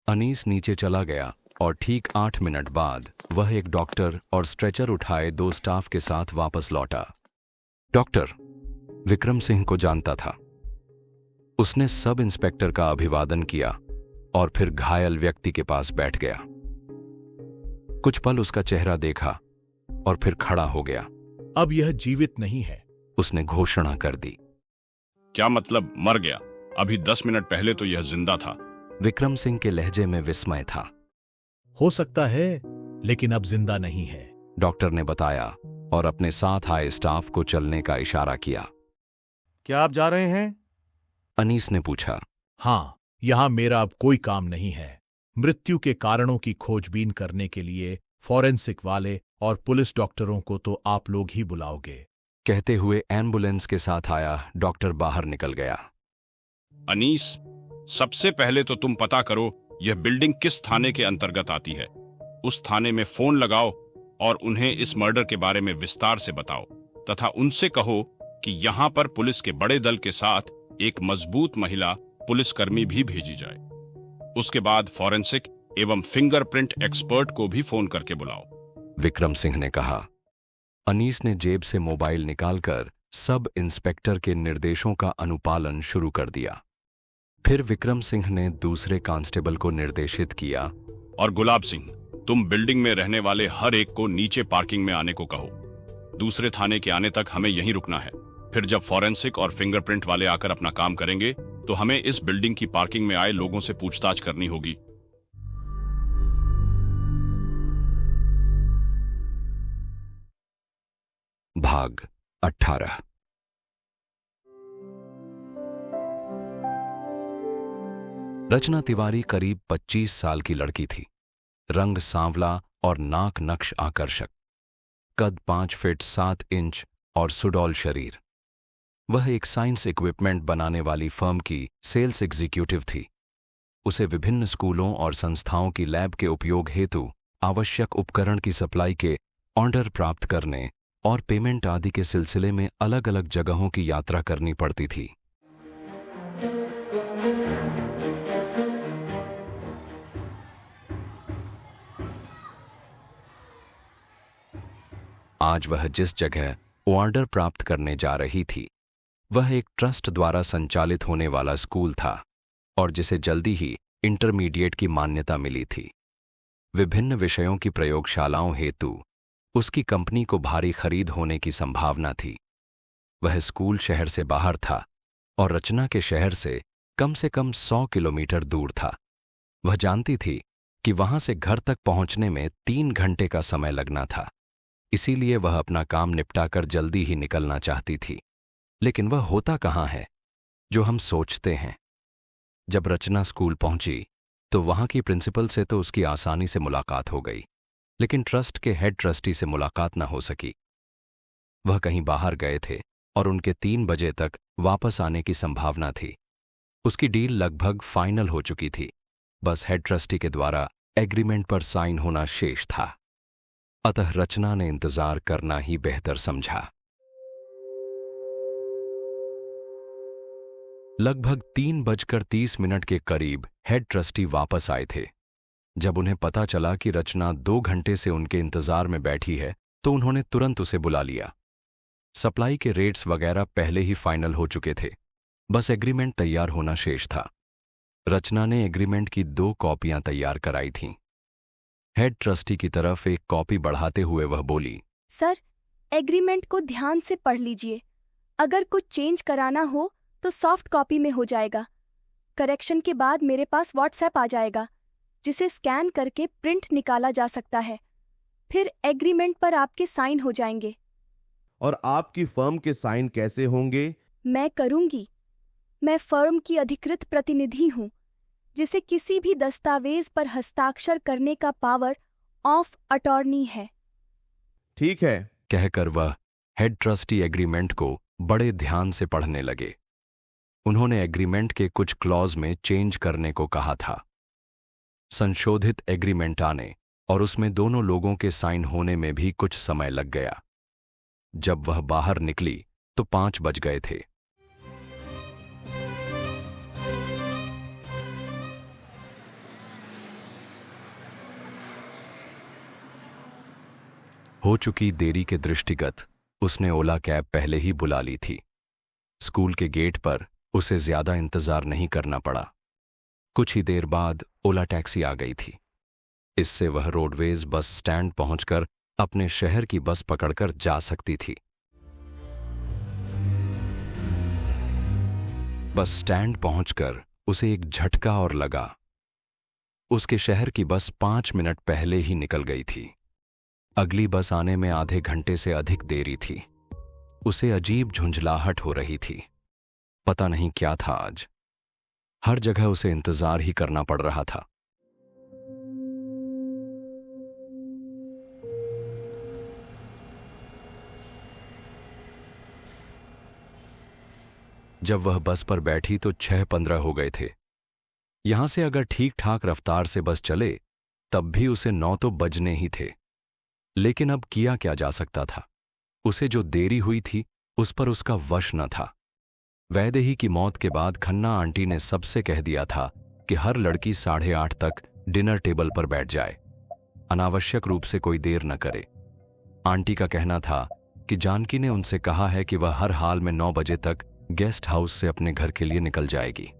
अनीस नीचे चला गया और ठीक 8 मिनट बाद वह एक डॉक्टर और स्ट्रेचर उठाए 2 स्टाफ के साथ वापस लौटा। डॉक्टर विक्रम सिंह को जानता था। उसने सब इंस्पेक्टर का अभिवादन किया और फिर घायल व्यक्ति के पास बैठ गया। कुछ पल उसका चेहरा देखा और फिर खड़ा हो गया। अब यह जीवित नहीं है, उसने घोषणा कर दी। क्या मतलब मर गया? अभी 10 मिनट पहले तो यह जिंदा था। विक्रम सिंह के लहजे में विस्मय था। हो सकता है, लेकिन अब जिंदा नहीं है, डॉक्टर ने बताया और अपने साथ आए स्टाफ को चलने का इशारा किया। क्या आप जा रहे हैं? अनीस ने पूछा। हाँ, यहां मेरा अब कोई काम नहीं है। मृत्यु के कारणों की खोजबीन करने के लिए फॉरेंसिक वाले और पुलिस डॉक्टरों को तो आप लोग ही बुलाओगे। कहते हुए एम्बुलेंस के साथ आया डॉक्टर बाहर निकल गया। अनीस, सबसे पहले तो तुम पता करो यह बिल्डिंग किस थाने के अंतर्गत आती है। उस थाने में फोन लगाओ और उन्हें इस मर्डर के बारे में विस्तार से बताओ तथा उनसे कहो कि यहां पर पुलिस के बड़े दल के साथ एक मजबूत महिला पुलिसकर्मी भी भेजी जाए। उसके बाद फॉरेंसिक एवं फिंगरप्रिंट एक्सपर्ट को भी फोन करके बुलाओ। विक्रम सिंह ने कहा। अनीस ने जेब से मोबाइल निकालकर सब इंस्पेक्टर के निर्देशों का अनुपालन शुरू कर दिया। फिर विक्रम सिंह ने दूसरे कांस्टेबल को निर्देशित किया, और गुलाब सिंह, तुम बिल्डिंग में रहने वाले हर एक को नीचे पार्किंग में आने को कहो। दूसरे थाने के आने तक हमें यहीं रुकना है। फिर जब फॉरेंसिक और फिंगरप्रिंट वाले आकर अपना काम करेंगे तो हमें इस बिल्डिंग की पार्किंग में आए लोगों से पूछताछ करनी होगी। भाग 18। रचना तिवारी करीब 25 साल की लड़की थी। रंग सांवला और नाक नक्श आकर्षक, कद 5 फीट 7 इंच और सुडौल शरीर। वह एक साइंस इक्विपमेंट बनाने वाली फर्म की सेल्स एग्जीक्यूटिव थी। उसे विभिन्न स्कूलों और संस्थाओं की लैब के उपयोग हेतु आवश्यक उपकरण की सप्लाई के ऑर्डर प्राप्त करने और पेमेंट आदि के सिलसिले में अलग अलग जगहों की यात्रा करनी पड़ती थी। आज वह जिस जगह ऑर्डर प्राप्त करने जा रही थी वह एक ट्रस्ट द्वारा संचालित होने वाला स्कूल था और जिसे जल्दी ही इंटरमीडिएट की मान्यता मिली थी। विभिन्न विषयों की प्रयोगशालाओं हेतु उसकी कंपनी को भारी खरीद होने की संभावना थी। वह स्कूल शहर से बाहर था और रचना के शहर से कम 100 किलोमीटर दूर था। वह जानती थी कि वहां से घर तक पहुंचने में 3 घंटे का समय लगना था, इसीलिए वह अपना काम निपटाकर जल्दी ही निकलना चाहती थी। लेकिन वह होता कहाँ है जो हम सोचते हैं। जब रचना स्कूल पहुंची तो वहां की प्रिंसिपल से तो उसकी आसानी से मुलाकात हो गई, लेकिन ट्रस्ट के हेड ट्रस्टी से मुलाकात न हो सकी। वह कहीं बाहर गए थे और उनके 3 बजे तक वापस आने की संभावना थी। उसकी डील लगभग फाइनल हो चुकी थी, बस हेड ट्रस्टी के द्वारा एग्रीमेंट पर साइन होना शेष था। अतः रचना ने इंतजार करना ही बेहतर समझा। लगभग 3:30 के करीब हेड ट्रस्टी वापस आए थे। जब उन्हें पता चला कि रचना 2 घंटे से उनके इंतजार में बैठी है तो उन्होंने तुरंत उसे बुला लिया। सप्लाई के रेट्स वगैरह पहले ही फाइनल हो चुके थे, बस एग्रीमेंट तैयार होना शेष था। रचना ने एग्रीमेंट की 2 कॉपियां तैयार कराई थीं। हेड ट्रस्टी की तरफ एक कॉपी बढ़ाते हुए वह बोली, सर, एग्रीमेंट को ध्यान से पढ़ लीजिए। अगर कुछ चेंज कराना हो तो सॉफ्ट कॉपी में हो जाएगा। करेक्शन के बाद मेरे पास व्हाट्सएप आ जाएगा, जिसे स्कैन करके प्रिंट निकाला जा सकता है। फिर एग्रीमेंट पर आपके साइन हो जाएंगे। और आपकी फर्म के साइन कैसे होंगे? मैं करूंगी। मैं फर्म की अधिकृत प्रतिनिधि हूं, जिसे किसी भी दस्तावेज पर हस्ताक्षर करने का पावर ऑफ अटॉर्नी है। ठीक है, कहकर वह हेड ट्रस्टी एग्रीमेंट को बड़े ध्यान से पढ़ने लगे। उन्होंने एग्रीमेंट के कुछ क्लॉज में चेंज करने को कहा था। संशोधित एग्रीमेंट आने और उसमें दोनों लोगों के साइन होने में भी कुछ समय लग गया। जब वह बाहर निकली तो 5 बज गए थे। हो चुकी देरी के दृष्टिगत उसने ओला कैब पहले ही बुला ली थी। स्कूल के गेट पर उसे ज्यादा इंतजार नहीं करना पड़ा। कुछ ही देर बाद ओला टैक्सी आ गई थी। इससे वह रोडवेज बस स्टैंड पहुंचकर अपने शहर की बस पकड़कर जा सकती थी। बस स्टैंड पहुंचकर उसे एक झटका और लगा। उसके शहर की बस 5 मिनट पहले ही निकल गई थी। अगली बस आने में आधे घंटे से अधिक देरी थी। उसे अजीब झुंझलाहट हो रही थी। पता नहीं क्या था आज। हर जगह उसे इंतजार ही करना पड़ रहा था। जब वह बस पर बैठी तो 6:15 हो गए थे। यहां से अगर ठीक ठाक रफ्तार से बस चले तब भी उसे 9 तो बजने ही थे। लेकिन अब किया क्या जा सकता था। उसे जो देरी हुई थी उस पर उसका वश न था। वैदेही की मौत के बाद खन्ना आंटी ने सबसे कह दिया था कि हर लड़की 8:30 तक डिनर टेबल पर बैठ जाए, अनावश्यक रूप से कोई देर न करे। आंटी का कहना था कि जानकी ने उनसे कहा है कि वह हर हाल में 9 बजे तक गेस्ट हाउस से अपने घर के लिए निकल जाएगी।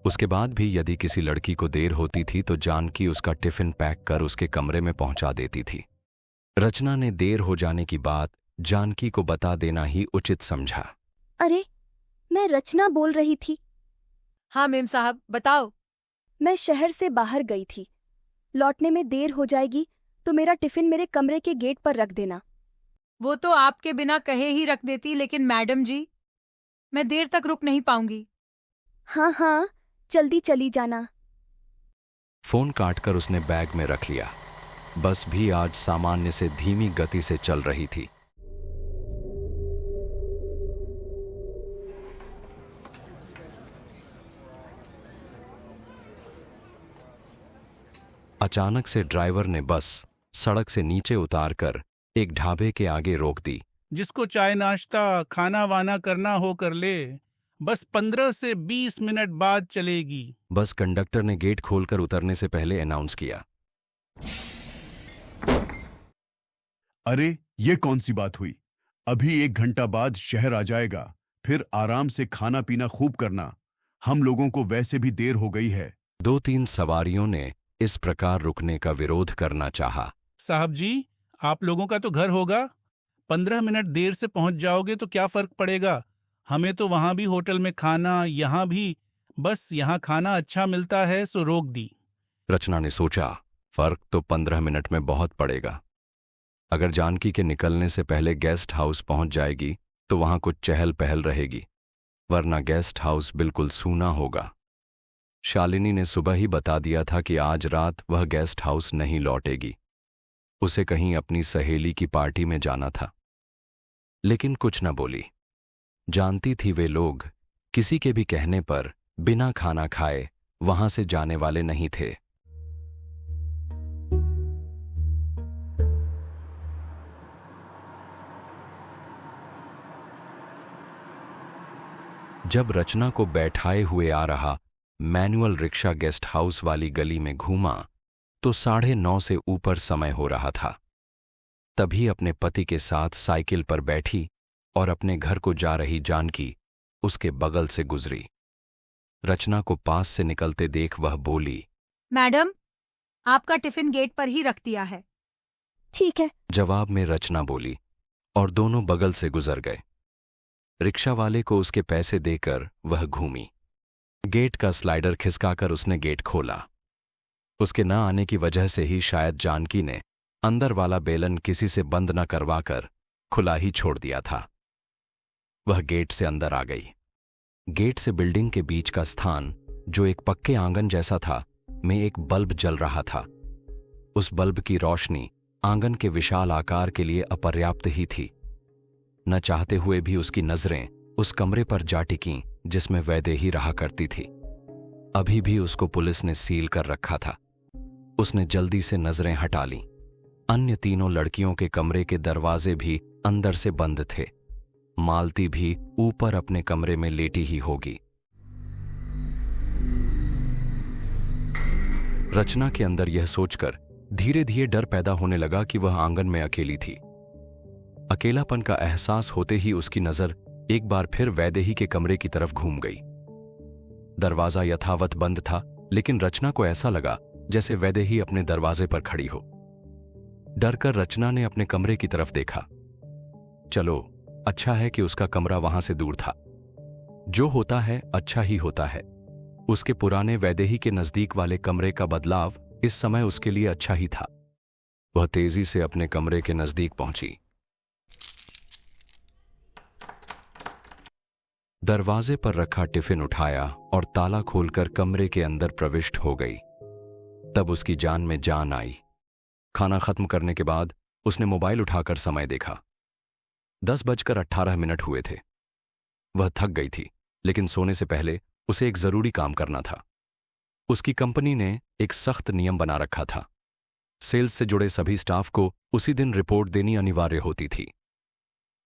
उसके बाद भी यदि किसी लड़की को देर होती थी तो जानकी उसका टिफिन पैक कर उसके कमरे में पहुंचा देती थी। रचना ने देर हो जाने की बात जानकी को बता देना ही उचित समझा। अरे, मैं रचना बोल रही थी। हाँ मेम साहब, बताओ। मैं शहर से बाहर गई थी। लौटने में देर हो जाएगी तो मेरा टिफिन मेरे कमरे के गेट पर रख देना। वो तो आपके बिना कहे ही रख देती, लेकिन मैडम जी, मैं देर तक रुक नहीं पाऊंगी। हाँ हाँ, जल्दी चली जाना। फोन काटकर उसने बैग में रख लिया। बस भी आज सामान्य से धीमी गति से चल रही थी। अचानक से ड्राइवर ने बस सड़क से नीचे उतारकर एक ढाबे के आगे रोक दी। जिसको चाय नाश्ता खाना वाना करना हो कर ले, बस 15 से 20 मिनट बाद चलेगी। बस कंडक्टर ने गेट खोलकर उतरने से पहले अनाउंस किया। अरे ये कौन सी बात हुई? अभी 1 घंटा बाद शहर आ जाएगा, फिर आराम से खाना पीना खूब करना। हम लोगों को वैसे भी देर हो गई है। 2-3 सवारियों ने इस प्रकार रुकने का विरोध करना चाहा। साहब जी, आप लोगों का तो घर होगा, 15 मिनट देर से पहुंच जाओगे तो क्या फर्क पड़ेगा? हमें तो वहां भी होटल में खाना, यहाँ भी, बस यहाँ खाना अच्छा मिलता है सो रोक दी। रचना ने सोचा, फर्क तो 15 मिनट में बहुत पड़ेगा। अगर जानकी के निकलने से पहले गेस्ट हाउस पहुंच जाएगी तो वहां कुछ चहल पहल रहेगी, वरना गेस्ट हाउस बिल्कुल सूना होगा। शालिनी ने सुबह ही बता दिया था कि आज रात वह गेस्ट हाउस नहीं लौटेगी। उसे कहीं अपनी सहेली की पार्टी में जाना था, लेकिन कुछ न बोली। जानती थी वे लोग किसी के भी कहने पर बिना खाना खाए वहां से जाने वाले नहीं थे। जब रचना को बैठाए हुए आ रहा मैनुअल रिक्शा गेस्ट हाउस वाली गली में घूमा तो 9:30 से ऊपर समय हो रहा था। तभी अपने पति के साथ साइकिल पर बैठी और अपने घर को जा रही जानकी उसके बगल से गुजरी। रचना को पास से निकलते देख वह बोली, मैडम, आपका टिफिन गेट पर ही रख दिया है। ठीक है, जवाब में रचना बोली और दोनों बगल से गुजर गए। रिक्शा वाले को उसके पैसे देकर वह घूमी। गेट का स्लाइडर खिसकाकर उसने गेट खोला। उसके न आने की वजह से ही शायद जानकी ने अंदर वाला बेलन किसी से बंद न करवाकर खुला ही छोड़ दिया था। वह गेट से अंदर आ गई। गेट से बिल्डिंग के बीच का स्थान, जो एक पक्के आंगन जैसा था, में एक बल्ब जल रहा था। उस बल्ब की रोशनी आंगन के विशाल आकार के लिए अपर्याप्त ही थी। न चाहते हुए भी उसकी नजरें उस कमरे पर जा टिकीं जिसमें वैदेही रहा करती थी। अभी भी उसको पुलिस ने सील कर रखा था। उसने जल्दी से नजरें हटा लीं। अन्य तीनों लड़कियों के कमरे के दरवाजे भी अंदर से बंद थे। मालती भी ऊपर अपने कमरे में लेटी ही होगी। रचना के अंदर यह सोचकर धीरे धीरे डर पैदा होने लगा कि वह आंगन में अकेली थी। अकेलापन का एहसास होते ही उसकी नजर एक बार फिर वैदेही के कमरे की तरफ घूम गई। दरवाजा यथावत बंद था, लेकिन रचना को ऐसा लगा जैसे वैदेही अपने दरवाजे पर खड़ी हो। डरकर रचना ने अपने कमरे की तरफ देखा। चलो, अच्छा है कि उसका कमरा वहां से दूर था। जो होता है अच्छा ही होता है। उसके पुराने वैदेही के नजदीक वाले कमरे का बदलाव इस समय उसके लिए अच्छा ही था। वह तेजी से अपने कमरे के नजदीक पहुंची। दरवाजे पर रखा टिफिन उठाया और ताला खोलकर कमरे के अंदर प्रविष्ट हो गई। तब उसकी जान में जान आई। खाना खत्म करने के बाद उसने मोबाइल उठाकर समय देखा। 10:18 हुए थे। वह थक गई थी, लेकिन सोने से पहले उसे एक जरूरी काम करना था। उसकी कंपनी ने एक सख्त नियम बना रखा था। सेल्स से जुड़े सभी स्टाफ को उसी दिन रिपोर्ट देनी अनिवार्य होती थी।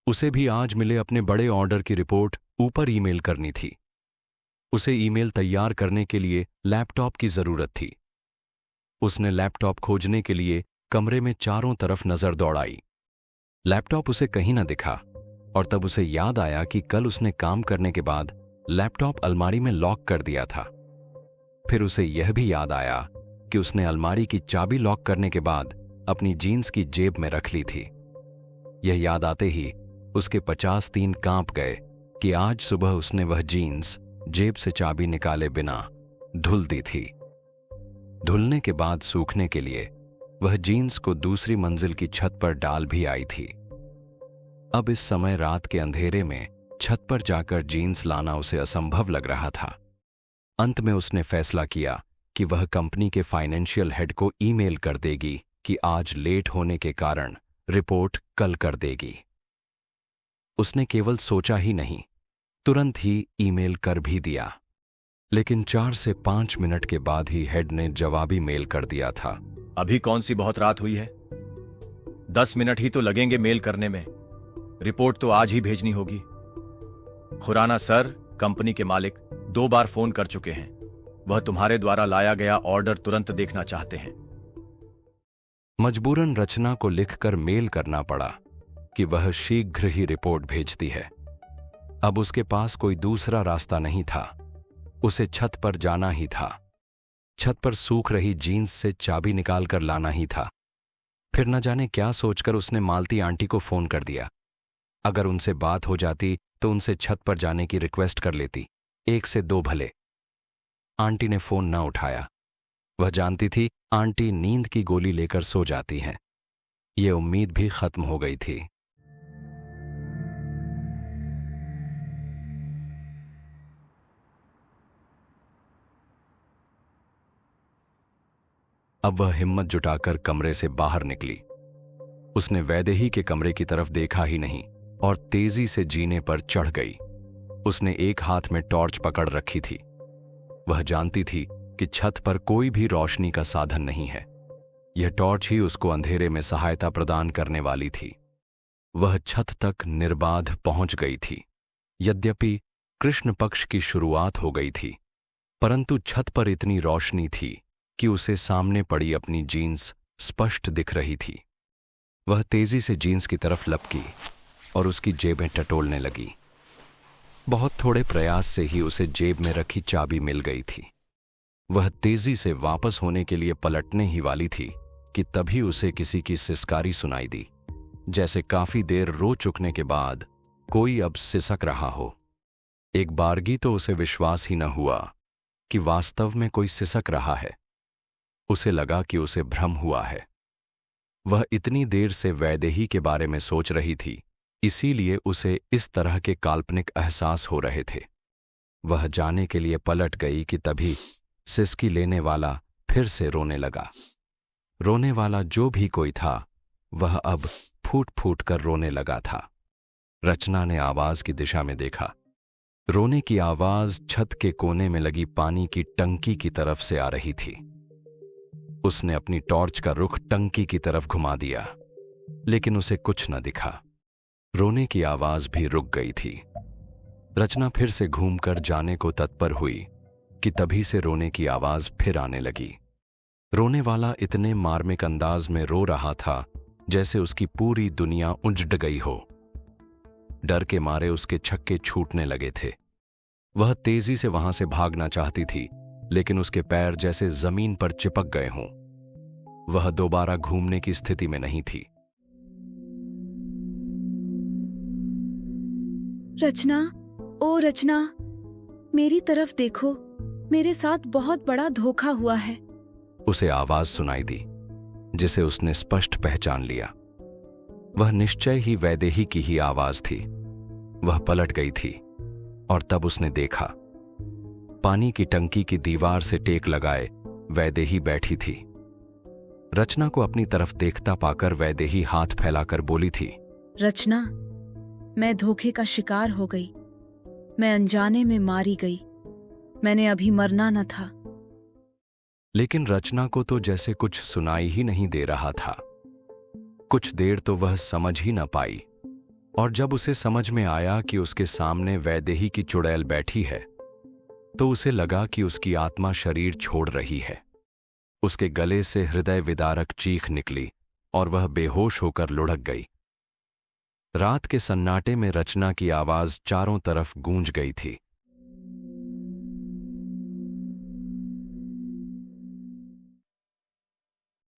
उसे भी आज मिले अपने बड़े ऑर्डर की रिपोर्ट ऊपर ईमेल करनी थी। उसे ईमेल तैयार करने के लिए लैपटॉप की जरूरत थी। उसने लैपटॉप खोजने के लिए कमरे में चारों तरफ नजर दौड़ाई। लैपटॉप उसे कहीं न दिखा और तब उसे याद आया कि कल उसने काम करने के बाद लैपटॉप अलमारी में लॉक कर दिया था। फिर उसे यह भी याद आया कि उसने अलमारी की चाबी लॉक करने के बाद अपनी जीन्स की जेब में रख ली थी। यह याद आते ही उसके 50 तीन कांप गए कि आज सुबह उसने वह जीन्स जेब से चाबी निकाले बिना धुल दी थी। धुलने के बाद सूखने के लिए वह जीन्स को दूसरी मंजिल की छत पर डाल भी आई थी। अब इस समय रात के अंधेरे में छत पर जाकर जीन्स लाना उसे असंभव लग रहा था। अंत में उसने फैसला किया कि वह कंपनी के फाइनेंशियल हेड को ईमेल कर देगी कि आज लेट होने के कारण रिपोर्ट कल कर देगी। उसने केवल सोचा ही नहीं, तुरंत ही ईमेल कर भी दिया। लेकिन 4 से 5 मिनट के बाद ही हेड ने जवाबी मेल कर दिया था। अभी कौन सी बहुत रात हुई है? 10 मिनट ही तो लगेंगे मेल करने में। रिपोर्ट तो आज ही भेजनी होगी। खुराना सर, कंपनी के मालिक 2 बार फोन कर चुके हैं। वह तुम्हारे द्वारा लाया गया ऑर्डर तुरंत देखना चाहते हैं। मजबूरन रचना को लिखकर मेल करना पड़ा कि वह शीघ्र ही रिपोर्ट भेजती है। अब उसके पास कोई दूसरा रास्ता नहीं था, उसे छत पर जाना ही था। छत पर सूख रही जीन्स से चाबी निकालकर लाना ही था। फिर न जाने क्या सोचकर उसने मालती आंटी को फोन कर दिया। अगर उनसे बात हो जाती तो उनसे छत पर जाने की रिक्वेस्ट कर लेती, 1 से 2 भले। आंटी ने फोन न उठाया। वह जानती थी आंटी नींद की गोली लेकर सो जाती हैं। ये उम्मीद भी खत्म हो गई थी। अब वह हिम्मत जुटाकर कमरे से बाहर निकली। उसने वैदेही के कमरे की तरफ देखा ही नहीं और तेजी से जीने पर चढ़ गई। उसने एक हाथ में टॉर्च पकड़ रखी थी। वह जानती थी कि छत पर कोई भी रोशनी का साधन नहीं है। यह टॉर्च ही उसको अंधेरे में सहायता प्रदान करने वाली थी। वह छत तक निर्बाध पहुंच गई थी। यद्यपि कृष्ण पक्ष की शुरुआत हो गई थी, परंतु छत पर इतनी रोशनी थी कि उसे सामने पड़ी अपनी जीन्स स्पष्ट दिख रही थी। वह तेजी से जीन्स की तरफ लपकी और उसकी जेबें टटोलने लगी। बहुत थोड़े प्रयास से ही उसे जेब में रखी चाबी मिल गई थी। वह तेजी से वापस होने के लिए पलटने ही वाली थी कि तभी उसे किसी की सिसकारी सुनाई दी, जैसे काफी देर रो चुकने के बाद कोई अब सिसक रहा हो। एक बारगी तो उसे विश्वास ही न हुआ कि वास्तव में कोई सिसक रहा है। उसे लगा कि उसे भ्रम हुआ है। वह इतनी देर से वैदेही के बारे में सोच रही थी, इसीलिए उसे इस तरह के काल्पनिक एहसास हो रहे थे। वह जाने के लिए पलट गई कि तभी सिसकी लेने वाला फिर से रोने लगा। रोने वाला जो भी कोई था, वह अब फूट फूट कर रोने लगा था। रचना ने आवाज की दिशा में देखा। रोने की आवाज छत के कोने में लगी पानी की टंकी की तरफ से आ रही थी। उसने अपनी टॉर्च का रुख टंकी की तरफ घुमा दिया, लेकिन उसे कुछ न दिखा। रोने की आवाज भी रुक गई थी। रचना फिर से घूमकर जाने को तत्पर हुई कि तभी से रोने की आवाज फिर आने लगी। रोने वाला इतने मार्मिक अंदाज में रो रहा था जैसे उसकी पूरी दुनिया उजड़ गई हो। डर के मारे उसके छक्के छूटने लगे थे। वह तेजी से वहां से भागना चाहती थी, लेकिन उसके पैर जैसे जमीन पर चिपक गए हों। वह दोबारा घूमने की स्थिति में नहीं थी। रचना, ओ रचना, मेरी तरफ देखो, मेरे साथ बहुत बड़ा धोखा हुआ है। उसे आवाज सुनाई दी, जिसे उसने स्पष्ट पहचान लिया। वह निश्चय ही वैदेही की ही आवाज थी। वह पलट गई थी और तब उसने देखा, पानी की टंकी की दीवार से टेक लगाए वैदेही बैठी थी। रचना को अपनी तरफ देखता पाकर वैदेही हाथ फैलाकर बोली थी, रचना, मैं धोखे का शिकार हो गई। मैं अनजाने में मारी गई। मैंने अभी मरना न था। लेकिन रचना को तो जैसे कुछ सुनाई ही नहीं दे रहा था। कुछ देर तो वह समझ ही न पाई, और जब उसे समझ में आया कि उसके सामने वैदेही की चुड़ैल बैठी है, तो उसे लगा कि उसकी आत्मा शरीर छोड़ रही है। उसके गले से हृदय विदारक चीख निकली और वह बेहोश होकर लुढ़क गई। रात के सन्नाटे में रचना की आवाज चारों तरफ गूंज गई थी।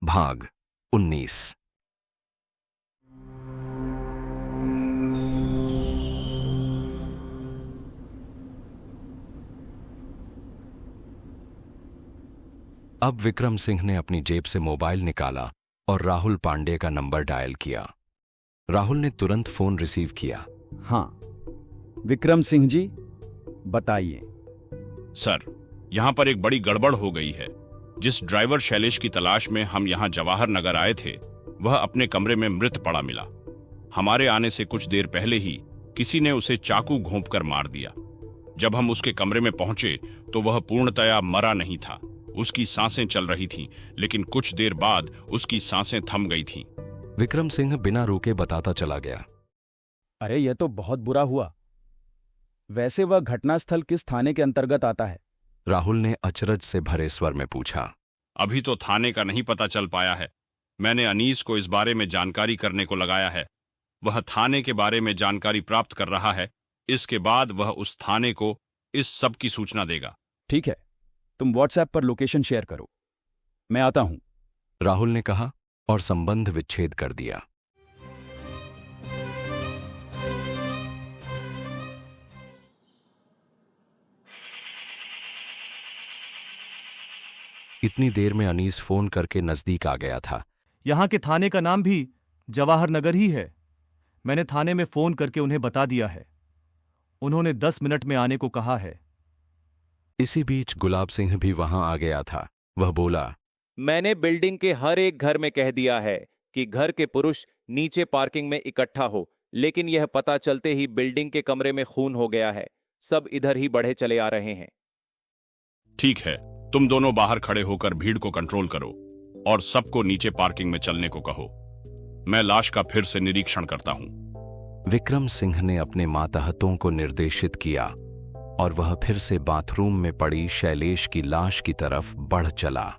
भाग 19। अब विक्रम सिंह ने अपनी जेब से मोबाइल निकाला और राहुल पांडे का नंबर डायल किया। राहुल ने तुरंत फोन रिसीव किया। हाँ, विक्रम सिंह जी, बताइए। सर, यहाँ पर एक बड़ी गड़बड़ हो गई है। जिस ड्राइवर शैलेश की तलाश में हम यहाँ जवाहर नगर आए थे, वह अपने कमरे में मृत पड़ा मिला। हमारे आने से कुछ देर पहले ही किसी ने उसे चाकू घोंपकर मार दिया। जब हम उसके कमरे में पहुंचे तो वह पूर्णतया मरा नहीं था। उसकी सांसें चल रही थीं, लेकिन कुछ देर बाद उसकी सांसें थम गई थीं। विक्रम सिंह बिना रुके बताता चला गया। अरे यह तो बहुत बुरा हुआ। वैसे वह घटनास्थल किस थाने के अंतर्गत आता है? राहुल ने अचरज से भरे स्वर में पूछा। अभी तो थाने का नहीं पता चल पाया है। मैंने अनीस को इस बारे में जानकारी करने को लगाया है। वह थाने के बारे में जानकारी प्राप्त कर रहा है। इसके बाद वह उस थाने को इस सब की सूचना देगा। ठीक है, तुम व्हाट्सएप पर लोकेशन शेयर करो, मैं आता हूं। राहुल ने कहा और संबंध विच्छेद कर दिया। इतनी देर में अनीस फोन करके नजदीक आ गया था। यहाँ के थाने का नाम भी जवाहर नगर ही है। मैंने थाने में फोन करके उन्हें बता दिया है। उन्होंने 10 मिनट में आने को कहा है। इसी बीच गुलाब सिंह भी वहां आ गया था। वह बोला, मैंने बिल्डिंग के हर एक घर में कह दिया है कि घर के पुरुष नीचे पार्किंग में इकट्ठा हो, लेकिन यह पता चलते ही बिल्डिंग के कमरे में खून हो गया है। सब इधर ही बढ़े चले आ रहे हैं। ठीक है, तुम दोनों बाहर खड़े होकर भीड़ को कंट्रोल करो और सबको नीचे पार्किंग में चलने को कहो। मैं लाश का फिर से निरीक्षण करता हूं। विक्रम सिंह ने अपने मातहतों को निर्देशित किया और वह फिर से बाथरूम में पड़ी शैलेश की लाश की तरफ बढ़ चला।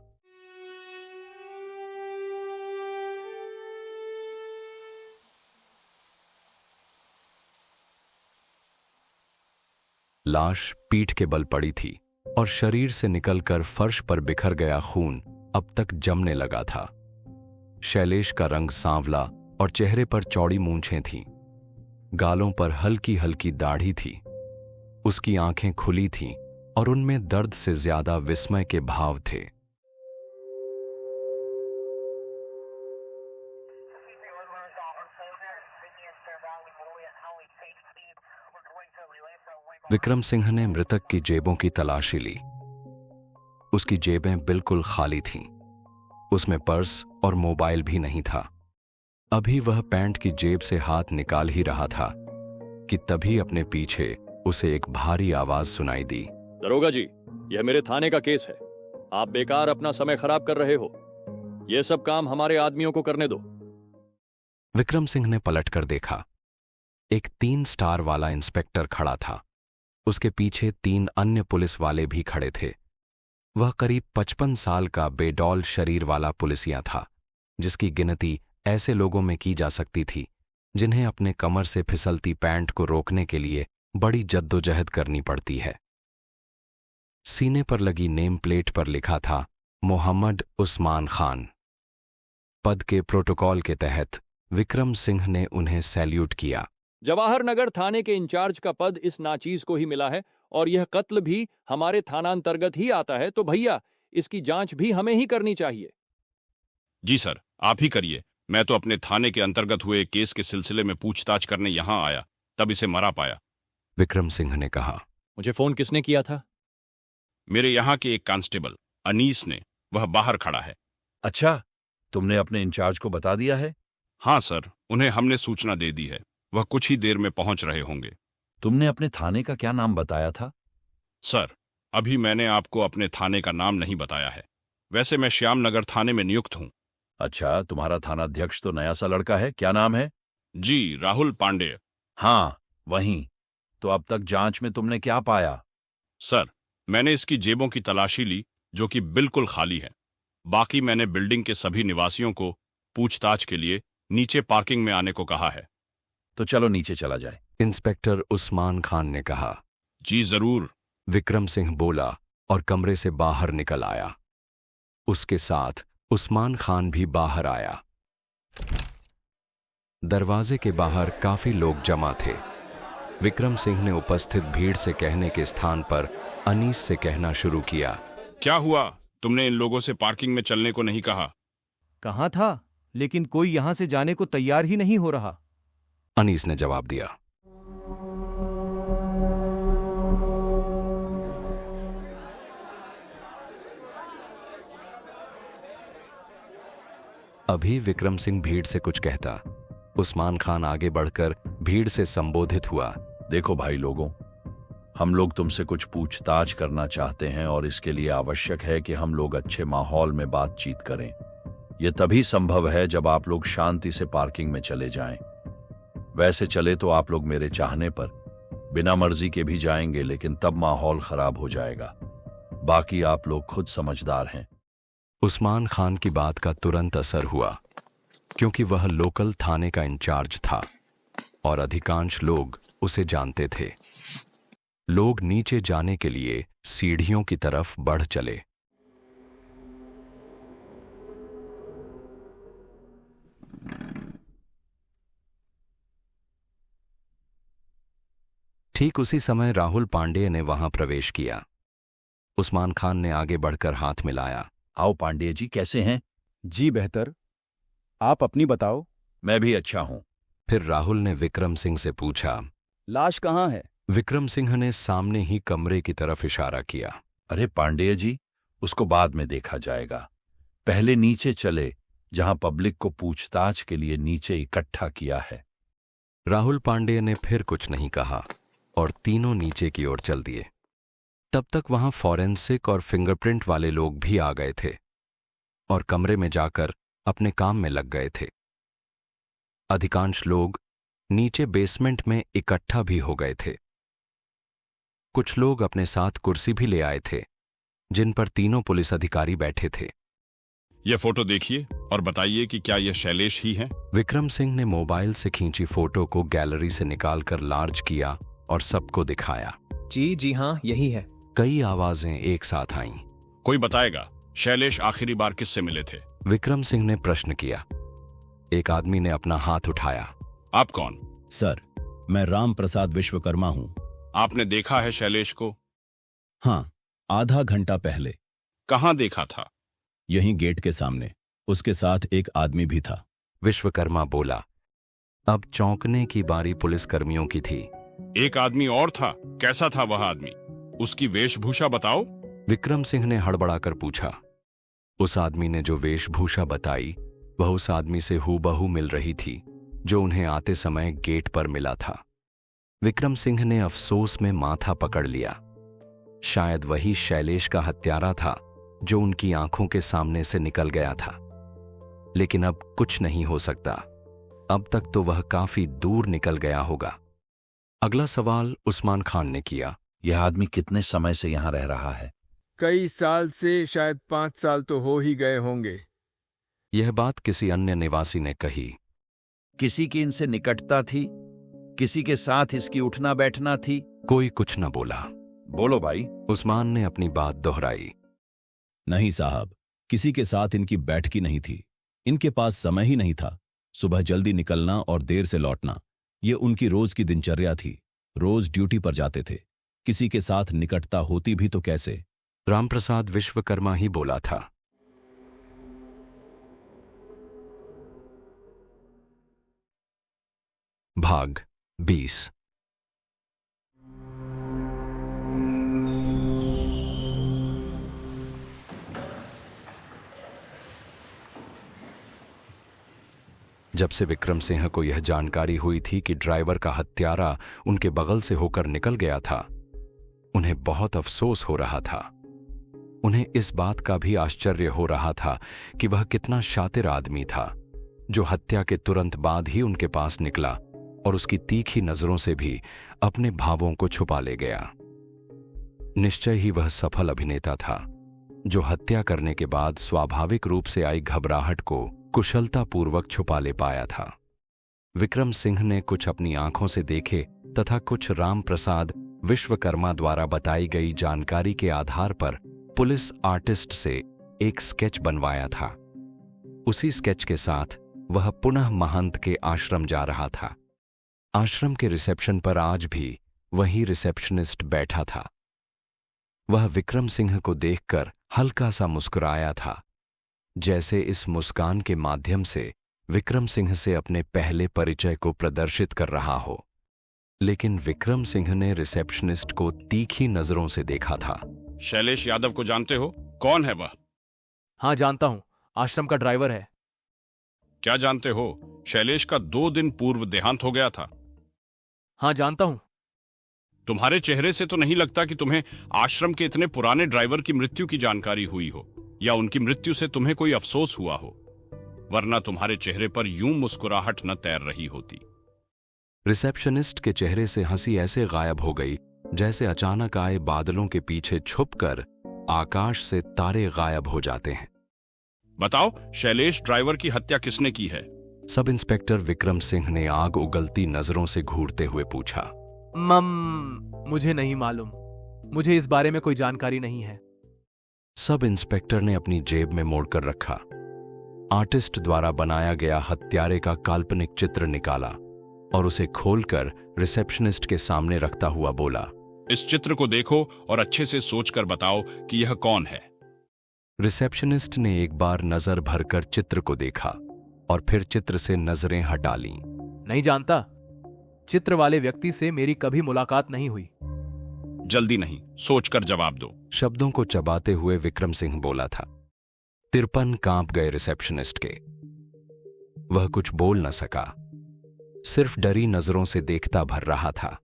लाश पीठ के बल पड़ी थी और शरीर से निकलकर फर्श पर बिखर गया खून अब तक जमने लगा था। शैलेश का रंग सांवला और चेहरे पर चौड़ी मूंछें थीं। गालों पर हल्की हल्की दाढ़ी थी। उसकी आंखें खुली थीं और उनमें दर्द से ज्यादा विस्मय के भाव थे। विक्रम सिंह ने मृतक की जेबों की तलाशी ली। उसकी जेबें बिल्कुल खाली थीं। उसमें पर्स और मोबाइल भी नहीं था। अभी वह पैंट की जेब से हाथ निकाल ही रहा था कि तभी अपने पीछे उसे एक भारी आवाज सुनाई दी। दरोगा जी, यह मेरे थाने का केस है। आप बेकार अपना समय खराब कर रहे हो। यह सब काम हमारे आदमियों को करने दो। विक्रम सिंह ने पलटकर देखा। एक 3 स्टार वाला इंस्पेक्टर खड़ा था। उसके पीछे 3 अन्य पुलिस वाले भी खड़े थे। वह करीब 55 साल का बेडौल शरीर वाला पुलिसिया था, जिसकी गिनती ऐसे लोगों में की जा सकती थी जिन्हें अपने कमर से फिसलती पैंट को रोकने के लिए बड़ी जद्दोजहद करनी पड़ती है। सीने पर लगी नेम प्लेट पर लिखा था मोहम्मद उस्मान खान। पद के प्रोटोकॉल के तहत विक्रम सिंह ने उन्हें सैल्यूट किया। जवाहर नगर थाने के इंचार्ज का पद इस नाचीज को ही मिला है और यह कत्ल भी हमारे थानांतर्गत ही आता है, तो भैया इसकी जांच भी हमें ही करनी चाहिए। जी सर, आप ही करिए। मैं तो अपने थाने के अंतर्गत हुए केस के सिलसिले में पूछताछ करने यहां आया, तब इसे मरा पाया। विक्रम सिंह ने कहा। मुझे फोन किसने किया था? मेरे यहाँ के एक कांस्टेबल अनीस ने। वह बाहर खड़ा है। अच्छा, तुमने अपने इंचार्ज को बता दिया है? हाँ सर, उन्हें हमने सूचना दे दी है। वह कुछ ही देर में पहुंच रहे होंगे। तुमने अपने थाने का क्या नाम बताया था? सर, अभी मैंने आपको अपने थाने का नाम नहीं बताया है। वैसे मैं श्यामनगर थाने में नियुक्त हूं। अच्छा, तुम्हारा थानाध्यक्ष तो नया सा लड़का है। क्या नाम है? जी, राहुल पांडे। हाँ, वहीं। तो अब तक जांच में तुमने क्या पाया? सर, मैंने इसकी जेबों की तलाशी ली, जो कि बिल्कुल खाली है। बाकी मैंने बिल्डिंग के सभी निवासियों को पूछताछ के लिए नीचे पार्किंग में आने को कहा है। तो चलो नीचे चला जाए। इंस्पेक्टर उस्मान खान ने कहा। जी जरूर, विक्रम सिंह बोला और कमरे से बाहर निकल आया। उसके साथ उस्मान खान भी बाहर आया। दरवाजे के बाहर काफी लोग जमा थे। विक्रम सिंह ने उपस्थित भीड़ से कहने के स्थान पर अनीस से कहना शुरू किया। क्या हुआ? तुमने इन लोगों से पार्किंग में चलने को नहीं कहा? कहा था, लेकिन कोई यहां से जाने को तैयार ही नहीं हो रहा। अनीस ने जवाब दिया। अभी विक्रम सिंह भीड़ से कुछ कहता, उस्मान खान आगे बढ़कर भीड़ से संबोधित हुआ। देखो भाई लोगों, हम लोग तुमसे कुछ पूछताछ करना चाहते हैं और इसके लिए आवश्यक है कि हम लोग अच्छे माहौल में बातचीत करें। यह तभी संभव है जब आप लोग शांति से पार्किंग में चले जाएं। वैसे चले तो आप लोग मेरे चाहने पर बिना मर्जी के भी जाएंगे, लेकिन तब माहौल खराब हो जाएगा। बाकी आप लोग खुद समझदार हैं। उस्मान खान की बात का तुरंत असर हुआ, क्योंकि वह लोकल थाने का इंचार्ज था और अधिकांश लोग उसे जानते थे। लोग नीचे जाने के लिए सीढ़ियों की तरफ बढ़ चले। ठीक उसी समय राहुल पांडेय ने वहां प्रवेश किया। उस्मान खान ने आगे बढ़कर हाथ मिलाया। आओ पांडेय जी, कैसे हैं? जी बेहतर, आप अपनी बताओ। मैं भी अच्छा हूं। फिर राहुल ने विक्रम सिंह से पूछा, लाश कहाँ है? विक्रम सिंह ने सामने ही कमरे की तरफ इशारा किया। अरे पांडेय जी, उसको बाद में देखा जाएगा। पहले नीचे चले, जहां पब्लिक को पूछताछ के लिए नीचे इकट्ठा किया है। राहुल पांडेय ने फिर कुछ नहीं कहा और तीनों नीचे की ओर चल दिए। तब तक वहां फॉरेंसिक और फिंगरप्रिंट वाले लोग भी आ गए थे और कमरे में जाकर अपने काम में लग गए थे। अधिकांश लोग नीचे बेसमेंट में इकट्ठा भी हो गए थे। कुछ लोग अपने साथ कुर्सी भी ले आए थे, जिन पर तीनों पुलिस अधिकारी बैठे थे। यह फोटो देखिए और बताइए कि क्या यह शैलेश ही है? विक्रम सिंह ने मोबाइल से खींची फोटो को गैलरी से निकालकर लार्ज किया और सबको दिखाया। जी हाँ, यही है। कई आवाजें एक साथ आईं। कोई बताएगा शैलेश आखिरी बार किससे मिले थे? विक्रम सिंह ने प्रश्न किया। एक आदमी ने अपना हाथ उठाया। आप कौन? सर, मैं राम प्रसाद विश्वकर्मा हूं। आपने देखा है शैलेश को? हाँ, आधा घंटा पहले। कहां देखा था? यहीं गेट के सामने। उसके साथ एक आदमी भी था। विश्वकर्मा बोला। अब चौंकने की बारी पुलिसकर्मियों की थी। एक आदमी और था। कैसा था वह आदमी? उसकी वेशभूषा बताओ। विक्रम सिंह ने हड़बड़ाकर पूछा। उस आदमी ने जो वेशभूषा बताई वह उस आदमी से हूबहू मिल रही थी जो उन्हें आते समय गेट पर मिला था। विक्रम सिंह ने अफसोस में माथा पकड़ लिया। शायद वही शैलेश का हत्यारा था जो उनकी आंखों के सामने से निकल गया था। लेकिन अब कुछ नहीं हो सकता। अब तक तो वह काफी दूर निकल गया होगा। अगला सवाल उस्मान खान ने किया। यह आदमी कितने समय से यहां रह रहा है? कई साल से, शायद 5 साल तो हो ही गए होंगे। यह बात किसी अन्य निवासी ने कही। किसी की इनसे निकटता थी? किसी के साथ इसकी उठना बैठना थी? कोई कुछ न बोला। बोलो भाई। उस्मान ने अपनी बात दोहराई। नहीं साहब, किसी के साथ इनकी बैठकी नहीं थी। इनके पास समय ही नहीं था। सुबह जल्दी निकलना और देर से लौटना, ये उनकी रोज की दिनचर्या थी। रोज ड्यूटी पर जाते थे। किसी के साथ निकटता होती भी तो कैसे? रामप्रसाद विश्वकर्मा ही बोला था। भाग 20। जब से विक्रम सिंह को यह जानकारी हुई थी कि ड्राइवर का हत्यारा उनके बगल से होकर निकल गया था, उन्हें बहुत अफसोस हो रहा था। उन्हें इस बात का भी आश्चर्य हो रहा था कि वह कितना शातिर आदमी था जो हत्या के तुरंत बाद ही उनके पास निकला और उसकी तीखी नजरों से भी अपने भावों को छुपा ले गया। निश्चय ही वह सफल अभिनेता था जो हत्या करने के बाद स्वाभाविक रूप से आई घबराहट को कुशलतापूर्वक छुपा ले पाया था। विक्रम सिंह ने कुछ अपनी आंखों से देखे तथा कुछ राम प्रसाद विश्वकर्मा द्वारा बताई गई जानकारी के आधार पर पुलिस आर्टिस्ट से एक स्केच बनवाया था। उसी स्केच के साथ वह पुनः महंत के आश्रम जा रहा था। आश्रम के रिसेप्शन पर आज भी वही रिसेप्शनिस्ट बैठा था। वह विक्रम सिंह को देखकर हल्का सा मुस्कुराया था, जैसे इस मुस्कान के माध्यम से विक्रम सिंह से अपने पहले परिचय को प्रदर्शित कर रहा हो, लेकिन विक्रम सिंह ने रिसेप्शनिस्ट को तीखी नजरों से देखा था। शैलेश यादव को जानते हो? कौन है वह? हाँ जानता हूं, आश्रम का ड्राइवर है। क्या जानते हो, शैलेश का 2 दिन पूर्व देहांत हो गया था। हाँ जानता हूं। तुम्हारे चेहरे से तो नहीं लगता कि तुम्हें आश्रम के इतने पुराने ड्राइवर की मृत्यु की जानकारी हुई हो, या उनकी मृत्यु से तुम्हें कोई अफसोस हुआ हो, वरना तुम्हारे चेहरे पर यूं मुस्कुराहट न तैर रही होती। रिसेप्शनिस्ट के चेहरे से हंसी ऐसे गायब हो गई जैसे अचानक आए बादलों के पीछे छुपकर आकाश से तारे गायब हो जाते हैं। बताओ, शैलेश ड्राइवर की हत्या किसने की है? सब इंस्पेक्टर विक्रम सिंह ने आग उगलती नजरों से घूरते हुए पूछा। मुझे नहीं मालूम, मुझे इस बारे में कोई जानकारी नहीं है। सब इंस्पेक्टर ने अपनी जेब में मोड़कर रखा आर्टिस्ट द्वारा बनाया गया हत्यारे का काल्पनिक चित्र निकाला और उसे खोलकर रिसेप्शनिस्ट के सामने रखता हुआ बोला, इस चित्र को देखो और अच्छे से सोचकर बताओ कि यह कौन है। रिसेप्शनिस्ट ने एक बार नजर भरकर चित्र को देखा और फिर चित्र से नजरें हटा लीं। नहीं जानता, चित्र वाले व्यक्ति से मेरी कभी मुलाकात नहीं हुई। जल्दी नहीं, सोचकर जवाब दो। शब्दों को चबाते हुए विक्रम सिंह बोला था। तिरपन कांप गए रिसेप्शनिस्ट के। वह कुछ बोल न सका, सिर्फ डरी नजरों से देखता भर रहा था।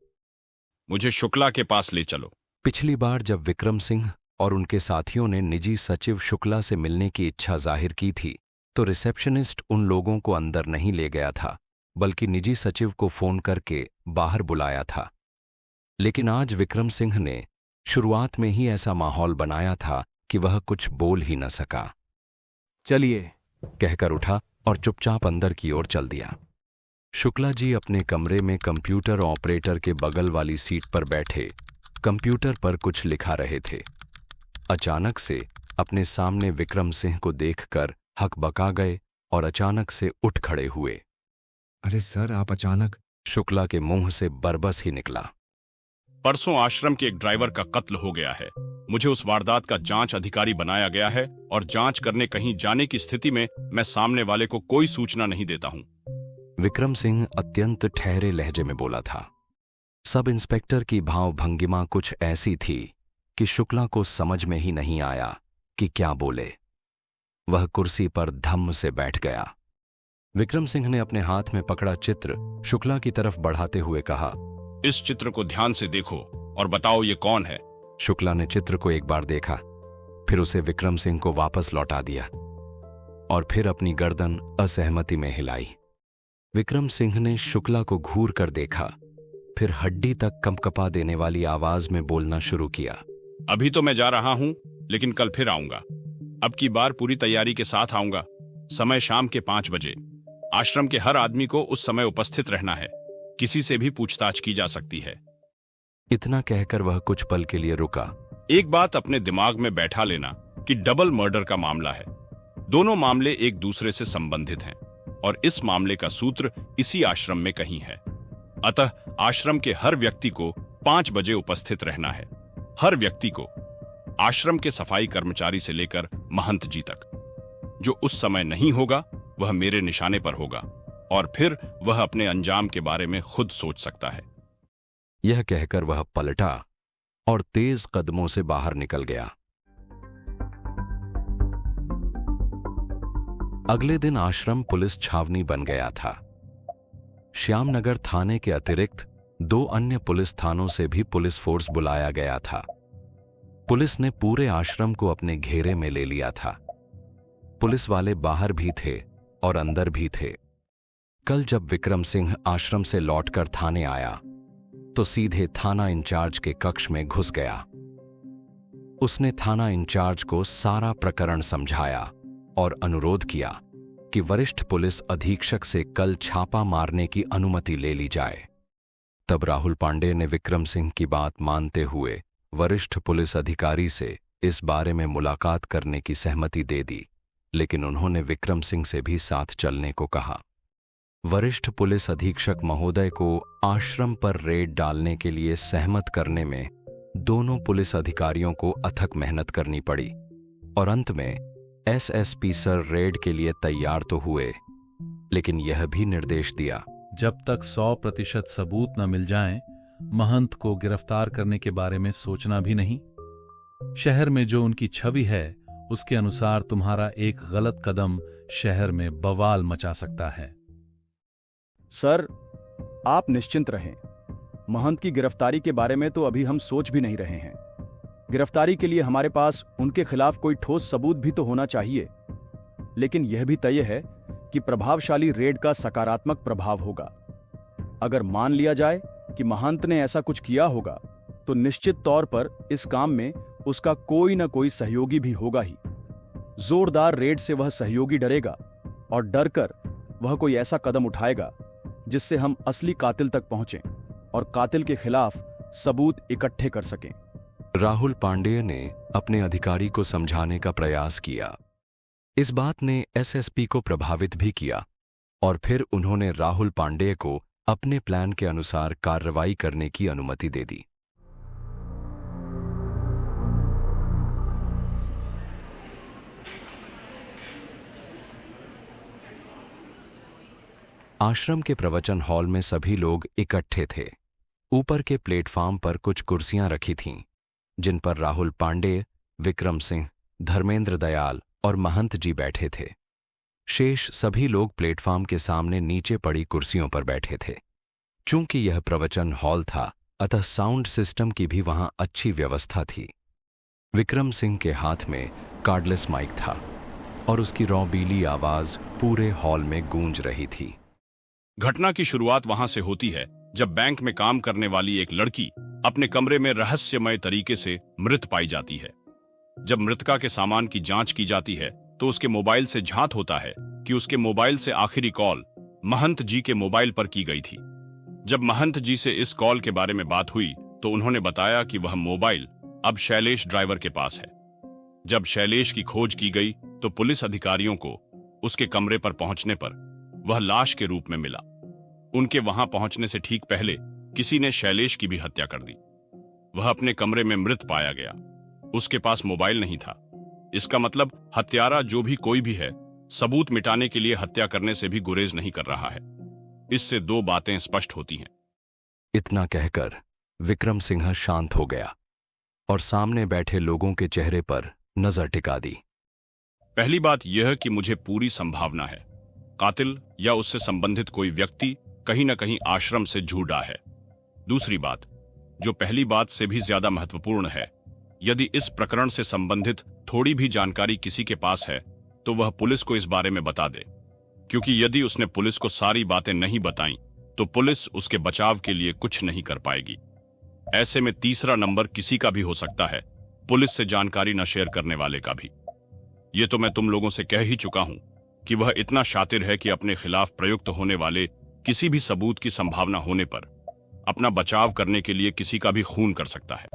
मुझे शुक्ला के पास ले चलो। पिछली बार जब विक्रम सिंह और उनके साथियों ने निजी सचिव शुक्ला से मिलने की इच्छा जाहिर की थी, तो रिसेप्शनिस्ट उन लोगों को अंदर नहीं ले गया था, बल्कि निजी सचिव को फोन करके बाहर बुलाया था। लेकिन आज विक्रम सिंह ने शुरुआत में ही ऐसा माहौल बनाया था कि वह कुछ बोल ही न सका। चलिए, कहकर उठा और चुपचाप अंदर की ओर चल दिया। शुक्ला जी अपने कमरे में कंप्यूटर ऑपरेटर के बगल वाली सीट पर बैठे कंप्यूटर पर कुछ लिखा रहे थे। अचानक से अपने सामने विक्रम सिंह को देखकर हकबका गए और अचानक से उठ खड़े हुए। अरे सर, आप अचानक? शुक्ला के मुंह से बरबस ही निकला। परसों आश्रम के एक ड्राइवर का कत्ल हो गया है। मुझे उस वारदात का जांच अधिकारी बनाया गया है और जांच करने कहीं जाने की स्थिति में मैं सामने वाले को कोई सूचना नहीं देता हूं। विक्रम सिंह अत्यंत ठहरे लहजे में बोला था। सब इंस्पेक्टर की भाव भंगिमा कुछ ऐसी थी कि शुक्ला को समझ में ही नहीं आया कि क्या बोले। वह कुर्सी पर धम्म से बैठ गया। विक्रम सिंह ने अपने हाथ में पकड़ा चित्र शुक्ला की तरफ बढ़ाते हुए कहा, इस चित्र को ध्यान से देखो और बताओ ये कौन है। शुक्ला ने चित्र को एक बार देखा, फिर उसे विक्रम सिंह को वापस लौटा दिया और फिर अपनी गर्दन असहमति में हिलाई। विक्रम सिंह ने शुक्ला को घूर कर देखा, फिर हड्डी तक कंपकपा देने वाली आवाज में बोलना शुरू किया। अभी तो मैं जा रहा हूं, लेकिन कल फिर आऊंगा। अब की बार पूरी तैयारी के साथ आऊंगा। समय शाम के 5 बजे। आश्रम के हर आदमी को उस समय उपस्थित रहना है। किसी से भी पूछताछ की जा सकती है। इतना कहकर वह कुछ पल के लिए रुका। एक बात अपने दिमाग में बैठा लेना कि डबल मर्डर का मामला है। दोनों मामले एक दूसरे से संबंधित हैं और इस मामले का सूत्र इसी आश्रम में कहीं है। अतः आश्रम के हर व्यक्ति को 5 बजे उपस्थित रहना है। हर व्यक्ति को, आश्रम के सफाई कर्मचारी से लेकर महंत जी तक। जो उस समय नहीं होगा वह मेरे निशाने पर होगा और फिर वह अपने अंजाम के बारे में खुद सोच सकता है। यह कहकर वह पलटा और तेज कदमों से बाहर निकल गया। अगले दिन आश्रम पुलिस छावनी बन गया था। श्यामनगर थाने के अतिरिक्त 2 अन्य पुलिस थानों से भी पुलिस फोर्स बुलाया गया था। पुलिस ने पूरे आश्रम को अपने घेरे में ले लिया था। पुलिस वाले बाहर भी थे और अंदर भी थे। कल जब विक्रम सिंह आश्रम से लौटकर थाने आया तो सीधे थाना इंचार्ज के कक्ष में घुस गया। उसने थाना इंचार्ज को सारा प्रकरण समझाया और अनुरोध किया कि वरिष्ठ पुलिस अधीक्षक से कल छापा मारने की अनुमति ले ली जाए। तब राहुल पांडे ने विक्रम सिंह की बात मानते हुए वरिष्ठ पुलिस अधिकारी से इस बारे में मुलाकात करने की सहमति दे दी, लेकिन उन्होंने विक्रम सिंह से भी साथ चलने को कहा। वरिष्ठ पुलिस अधीक्षक महोदय को आश्रम पर रेड डालने के लिए सहमत करने में दोनों पुलिस अधिकारियों को अथक मेहनत करनी पड़ी और अंत में एसएसपी सर रेड के लिए तैयार तो हुए, लेकिन यह भी निर्देश दिया, जब तक 100% सबूत न मिल जाएं, महंत को गिरफ्तार करने के बारे में सोचना भी नहीं। शहर में जो उनकी छवि है उसके अनुसार तुम्हारा एक गलत कदम शहर में बवाल मचा सकता है। सर, आप निश्चिंत रहें। महंत की गिरफ्तारी के बारे में तो अभी हम सोच भी नहीं रहे हैं। गिरफ्तारी के लिए हमारे पास उनके खिलाफ कोई ठोस सबूत भी तो होना चाहिए। लेकिन यह भी तय है कि प्रभावशाली रेड का सकारात्मक प्रभाव होगा। अगर मान लिया जाए कि महंत ने ऐसा कुछ किया होगा तो निश्चित तौर पर इस काम में उसका कोई न कोई सहयोगी भी होगा ही। जोरदार रेड से वह सहयोगी डरेगा और डरकर वह कोई ऐसा कदम उठाएगा जिससे हम असली कातिल तक पहुंचें और कातिल के खिलाफ सबूत इकट्ठे कर सकें। राहुल पांडेय ने अपने अधिकारी को समझाने का प्रयास किया। इस बात ने एसएसपी को प्रभावित भी किया और फिर उन्होंने राहुल पांडेय को अपने प्लान के अनुसार कार्रवाई करने की अनुमति दे दी। आश्रम के प्रवचन हॉल में सभी लोग इकट्ठे थे। ऊपर के प्लेटफॉर्म पर कुछ कुर्सियां रखी थीं, जिन पर राहुल पांडेय, विक्रम सिंह, धर्मेंद्र दयाल और महंत जी बैठे थे। शेष सभी लोग प्लेटफॉर्म के सामने नीचे पड़ी कुर्सियों पर बैठे थे। चूंकि यह प्रवचन हॉल था, अतः साउंड सिस्टम की भी वहां अच्छी व्यवस्था थी। विक्रम सिंह के हाथ में कार्डलेस माइक था और उसकी रौबीली आवाज पूरे हॉल में गूंज रही थी। घटना की शुरुआत वहां से होती है जब बैंक में काम करने वाली एक लड़की अपने कमरे में रहस्यमय तरीके से मृत पाई जाती है। जब मृतका के सामान की जांच की जाती है तो उसके मोबाइल से झांत होता है कि उसके मोबाइल से आखिरी कॉल महंत जी के मोबाइल पर की गई थी। जब महंत जी से इस कॉल के बारे में बात हुई तो उन्होंने बताया कि वह मोबाइल अब शैलेश ड्राइवर के पास है। जब शैलेश की खोज की गई तो पुलिस अधिकारियों को उसके कमरे पर पहुंचने पर वह लाश के रूप में मिला। उनके वहां पहुंचने से ठीक पहले किसी ने शैलेश की भी हत्या कर दी। वह अपने कमरे में मृत पाया गया। उसके पास मोबाइल नहीं था। इसका मतलब हत्यारा जो भी कोई भी है, सबूत मिटाने के लिए हत्या करने से भी गुरेज नहीं कर रहा है। इससे दो बातें स्पष्ट होती हैं। इतना कहकर विक्रम सिंह शांत हो गया और सामने बैठे लोगों के चेहरे पर नजर टिका दी। पहली बात यह कि मुझे पूरी संभावना है कातिल या उससे संबंधित कोई व्यक्ति कहीं न कहीं आश्रम से झूठा है। दूसरी बात, जो पहली बात से भी ज्यादा महत्वपूर्ण है, यदि इस प्रकरण से संबंधित थोड़ी भी जानकारी किसी के पास है तो वह पुलिस को इस बारे में बता दे, क्योंकि यदि उसने पुलिस को सारी बातें नहीं बताई तो पुलिस उसके बचाव के लिए कुछ नहीं कर पाएगी। ऐसे में तीसरा नंबर किसी का भी हो सकता है, पुलिस से जानकारी न शेयर करने वाले का भी। ये तो मैं तुम लोगों से कह ही चुका हूं कि वह इतना शातिर है कि अपने खिलाफ प्रयुक्त होने वाले किसी भी सबूत की संभावना होने पर अपना बचाव करने के लिए किसी का भी खून कर सकता है।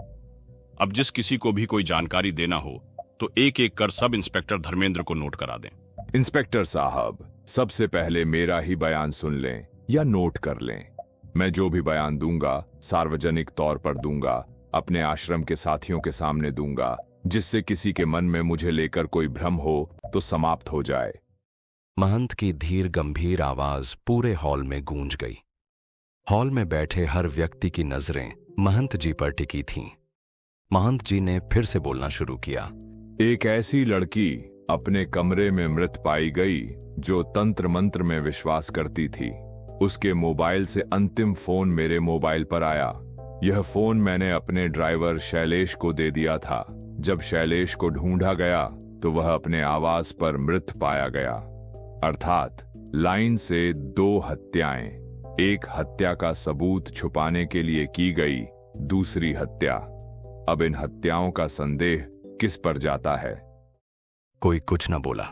अब जिस किसी को भी कोई जानकारी देना हो तो एक एक कर सब इंस्पेक्टर धर्मेंद्र को नोट करा दें। इंस्पेक्टर साहब, सबसे पहले मेरा ही बयान सुन लें या नोट कर लें। मैं जो भी बयान दूंगा सार्वजनिक तौर पर दूंगा, अपने आश्रम के साथियों के सामने दूंगा, जिससे किसी के मन में मुझे लेकर कोई भ्रम हो तो समाप्त हो जाए। महंत की धीर गंभीर आवाज पूरे हॉल में गूंज गई। हॉल में बैठे हर व्यक्ति की नजरें महंत जी पर टिकी थीं। महंत जी ने फिर से बोलना शुरू किया। एक ऐसी लड़की अपने कमरे में मृत पाई गई जो तंत्र मंत्र में विश्वास करती थी। उसके मोबाइल से अंतिम फोन मेरे मोबाइल पर आया। यह फोन मैंने अपने ड्राइवर शैलेश को दे दिया था। जब शैलेश को ढूंढा गया तो वह अपने आवास पर मृत पाया गया। अर्थात लाइन से 2 हत्याएं, एक हत्या का सबूत छुपाने के लिए की गई, दूसरी हत्या। अब इन हत्याओं का संदेह किस पर जाता है? कोई कुछ न बोला।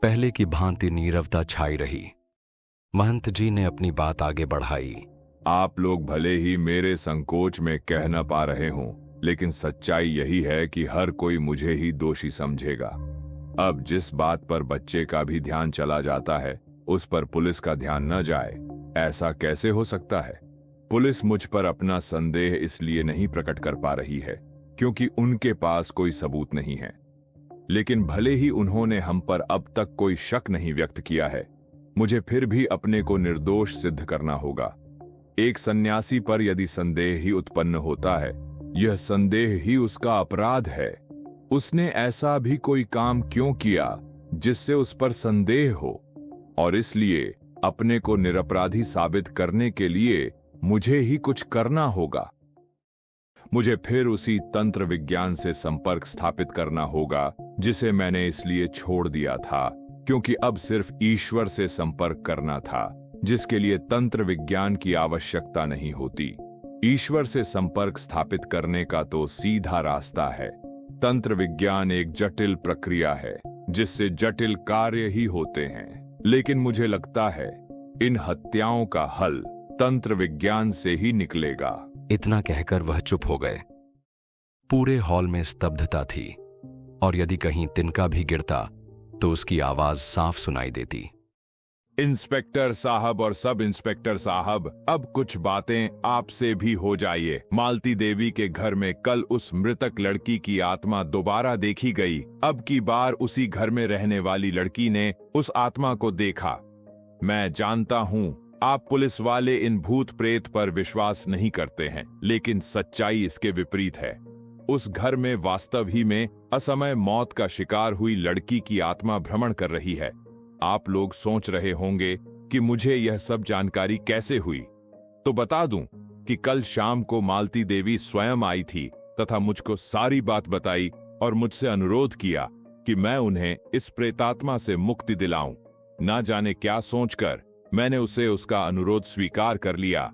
पहले की भांति नीरवता छाई रही। महंत जी ने अपनी बात आगे बढ़ाई। आप लोग भले ही मेरे संकोच में कह न पा रहे हों, लेकिन सच्चाई यही है कि हर कोई मुझे ही दोषी समझेगा। अब जिस बात पर बच्चे का भी ध्यान चला जाता है उस पर पुलिस का ध्यान न जाए, ऐसा कैसे हो सकता है? पुलिस मुझ पर अपना संदेह इसलिए नहीं प्रकट कर पा रही है क्योंकि उनके पास कोई सबूत नहीं है। लेकिन भले ही उन्होंने हम पर अब तक कोई शक नहीं व्यक्त किया है, मुझे फिर भी अपने को निर्दोष सिद्ध करना होगा। एक सन्यासी पर यदि संदेह ही उत्पन्न होता है, यह संदेह ही उसका अपराध है। उसने ऐसा भी कोई काम क्यों किया जिससे उस पर संदेह हो, और इसलिए अपने को निरपराधी साबित करने के लिए मुझे ही कुछ करना होगा। मुझे फिर उसी तंत्र विज्ञान से संपर्क स्थापित करना होगा जिसे मैंने इसलिए छोड़ दिया था क्योंकि अब सिर्फ ईश्वर से संपर्क करना था, जिसके लिए तंत्र विज्ञान की आवश्यकता नहीं होती। ईश्वर से संपर्क स्थापित करने का तो सीधा रास्ता है। तंत्र विज्ञान एक जटिल प्रक्रिया है जिससे जटिल कार्य ही होते हैं, लेकिन मुझे लगता है इन हत्याओं का हल तंत्र विज्ञान से ही निकलेगा। इतना कहकर वह चुप हो गए। पूरे हॉल में स्तब्धता थी, और यदि कहीं तिनका भी गिरता तो उसकी आवाज साफ सुनाई देती। इंस्पेक्टर साहब और सब इंस्पेक्टर साहब, अब कुछ बातें आपसे भी हो जाइए। मालती देवी के घर में कल उस मृतक लड़की की आत्मा दोबारा देखी गई। अब की बार उसी घर में रहने वाली लड़की ने उस आत्मा को देखा। मैं जानता हूं आप पुलिस वाले इन भूत प्रेत पर विश्वास नहीं करते हैं, लेकिन सच्चाई इसके विपरीत है। उस घर में वास्तव ही में असमय मौत का शिकार हुई लड़की की आत्मा भ्रमण कर रही है। आप लोग सोच रहे होंगे कि मुझे यह सब जानकारी कैसे हुई, तो बता दूं कि कल शाम को मालती देवी स्वयं आई थी तथा मुझको सारी बात बताई और मुझसे अनुरोध किया कि मैं उन्हें इस प्रेतात्मा से मुक्ति दिलाऊं। ना जाने क्या सोचकर मैंने उसे उसका अनुरोध स्वीकार कर लिया।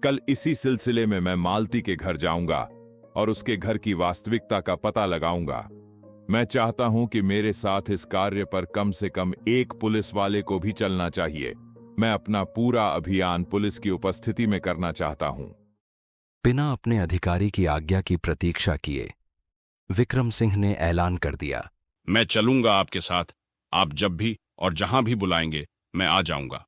कल इसी सिलसिले में मैं मालती के घर जाऊंगा और उसके घर की वास्तविकता का पता लगाऊंगा। मैं चाहता हूं कि मेरे साथ इस कार्य पर कम से कम एक पुलिस वाले को भी चलना चाहिए। मैं अपना पूरा अभियान पुलिस की उपस्थिति में करना चाहता हूं। बिना अपने अधिकारी की आज्ञा की प्रतीक्षा किए विक्रम सिंह ने ऐलान कर दिया, मैं चलूंगा आपके साथ। आप जब भी और जहां भी बुलाएंगे मैं आ जाऊंगा।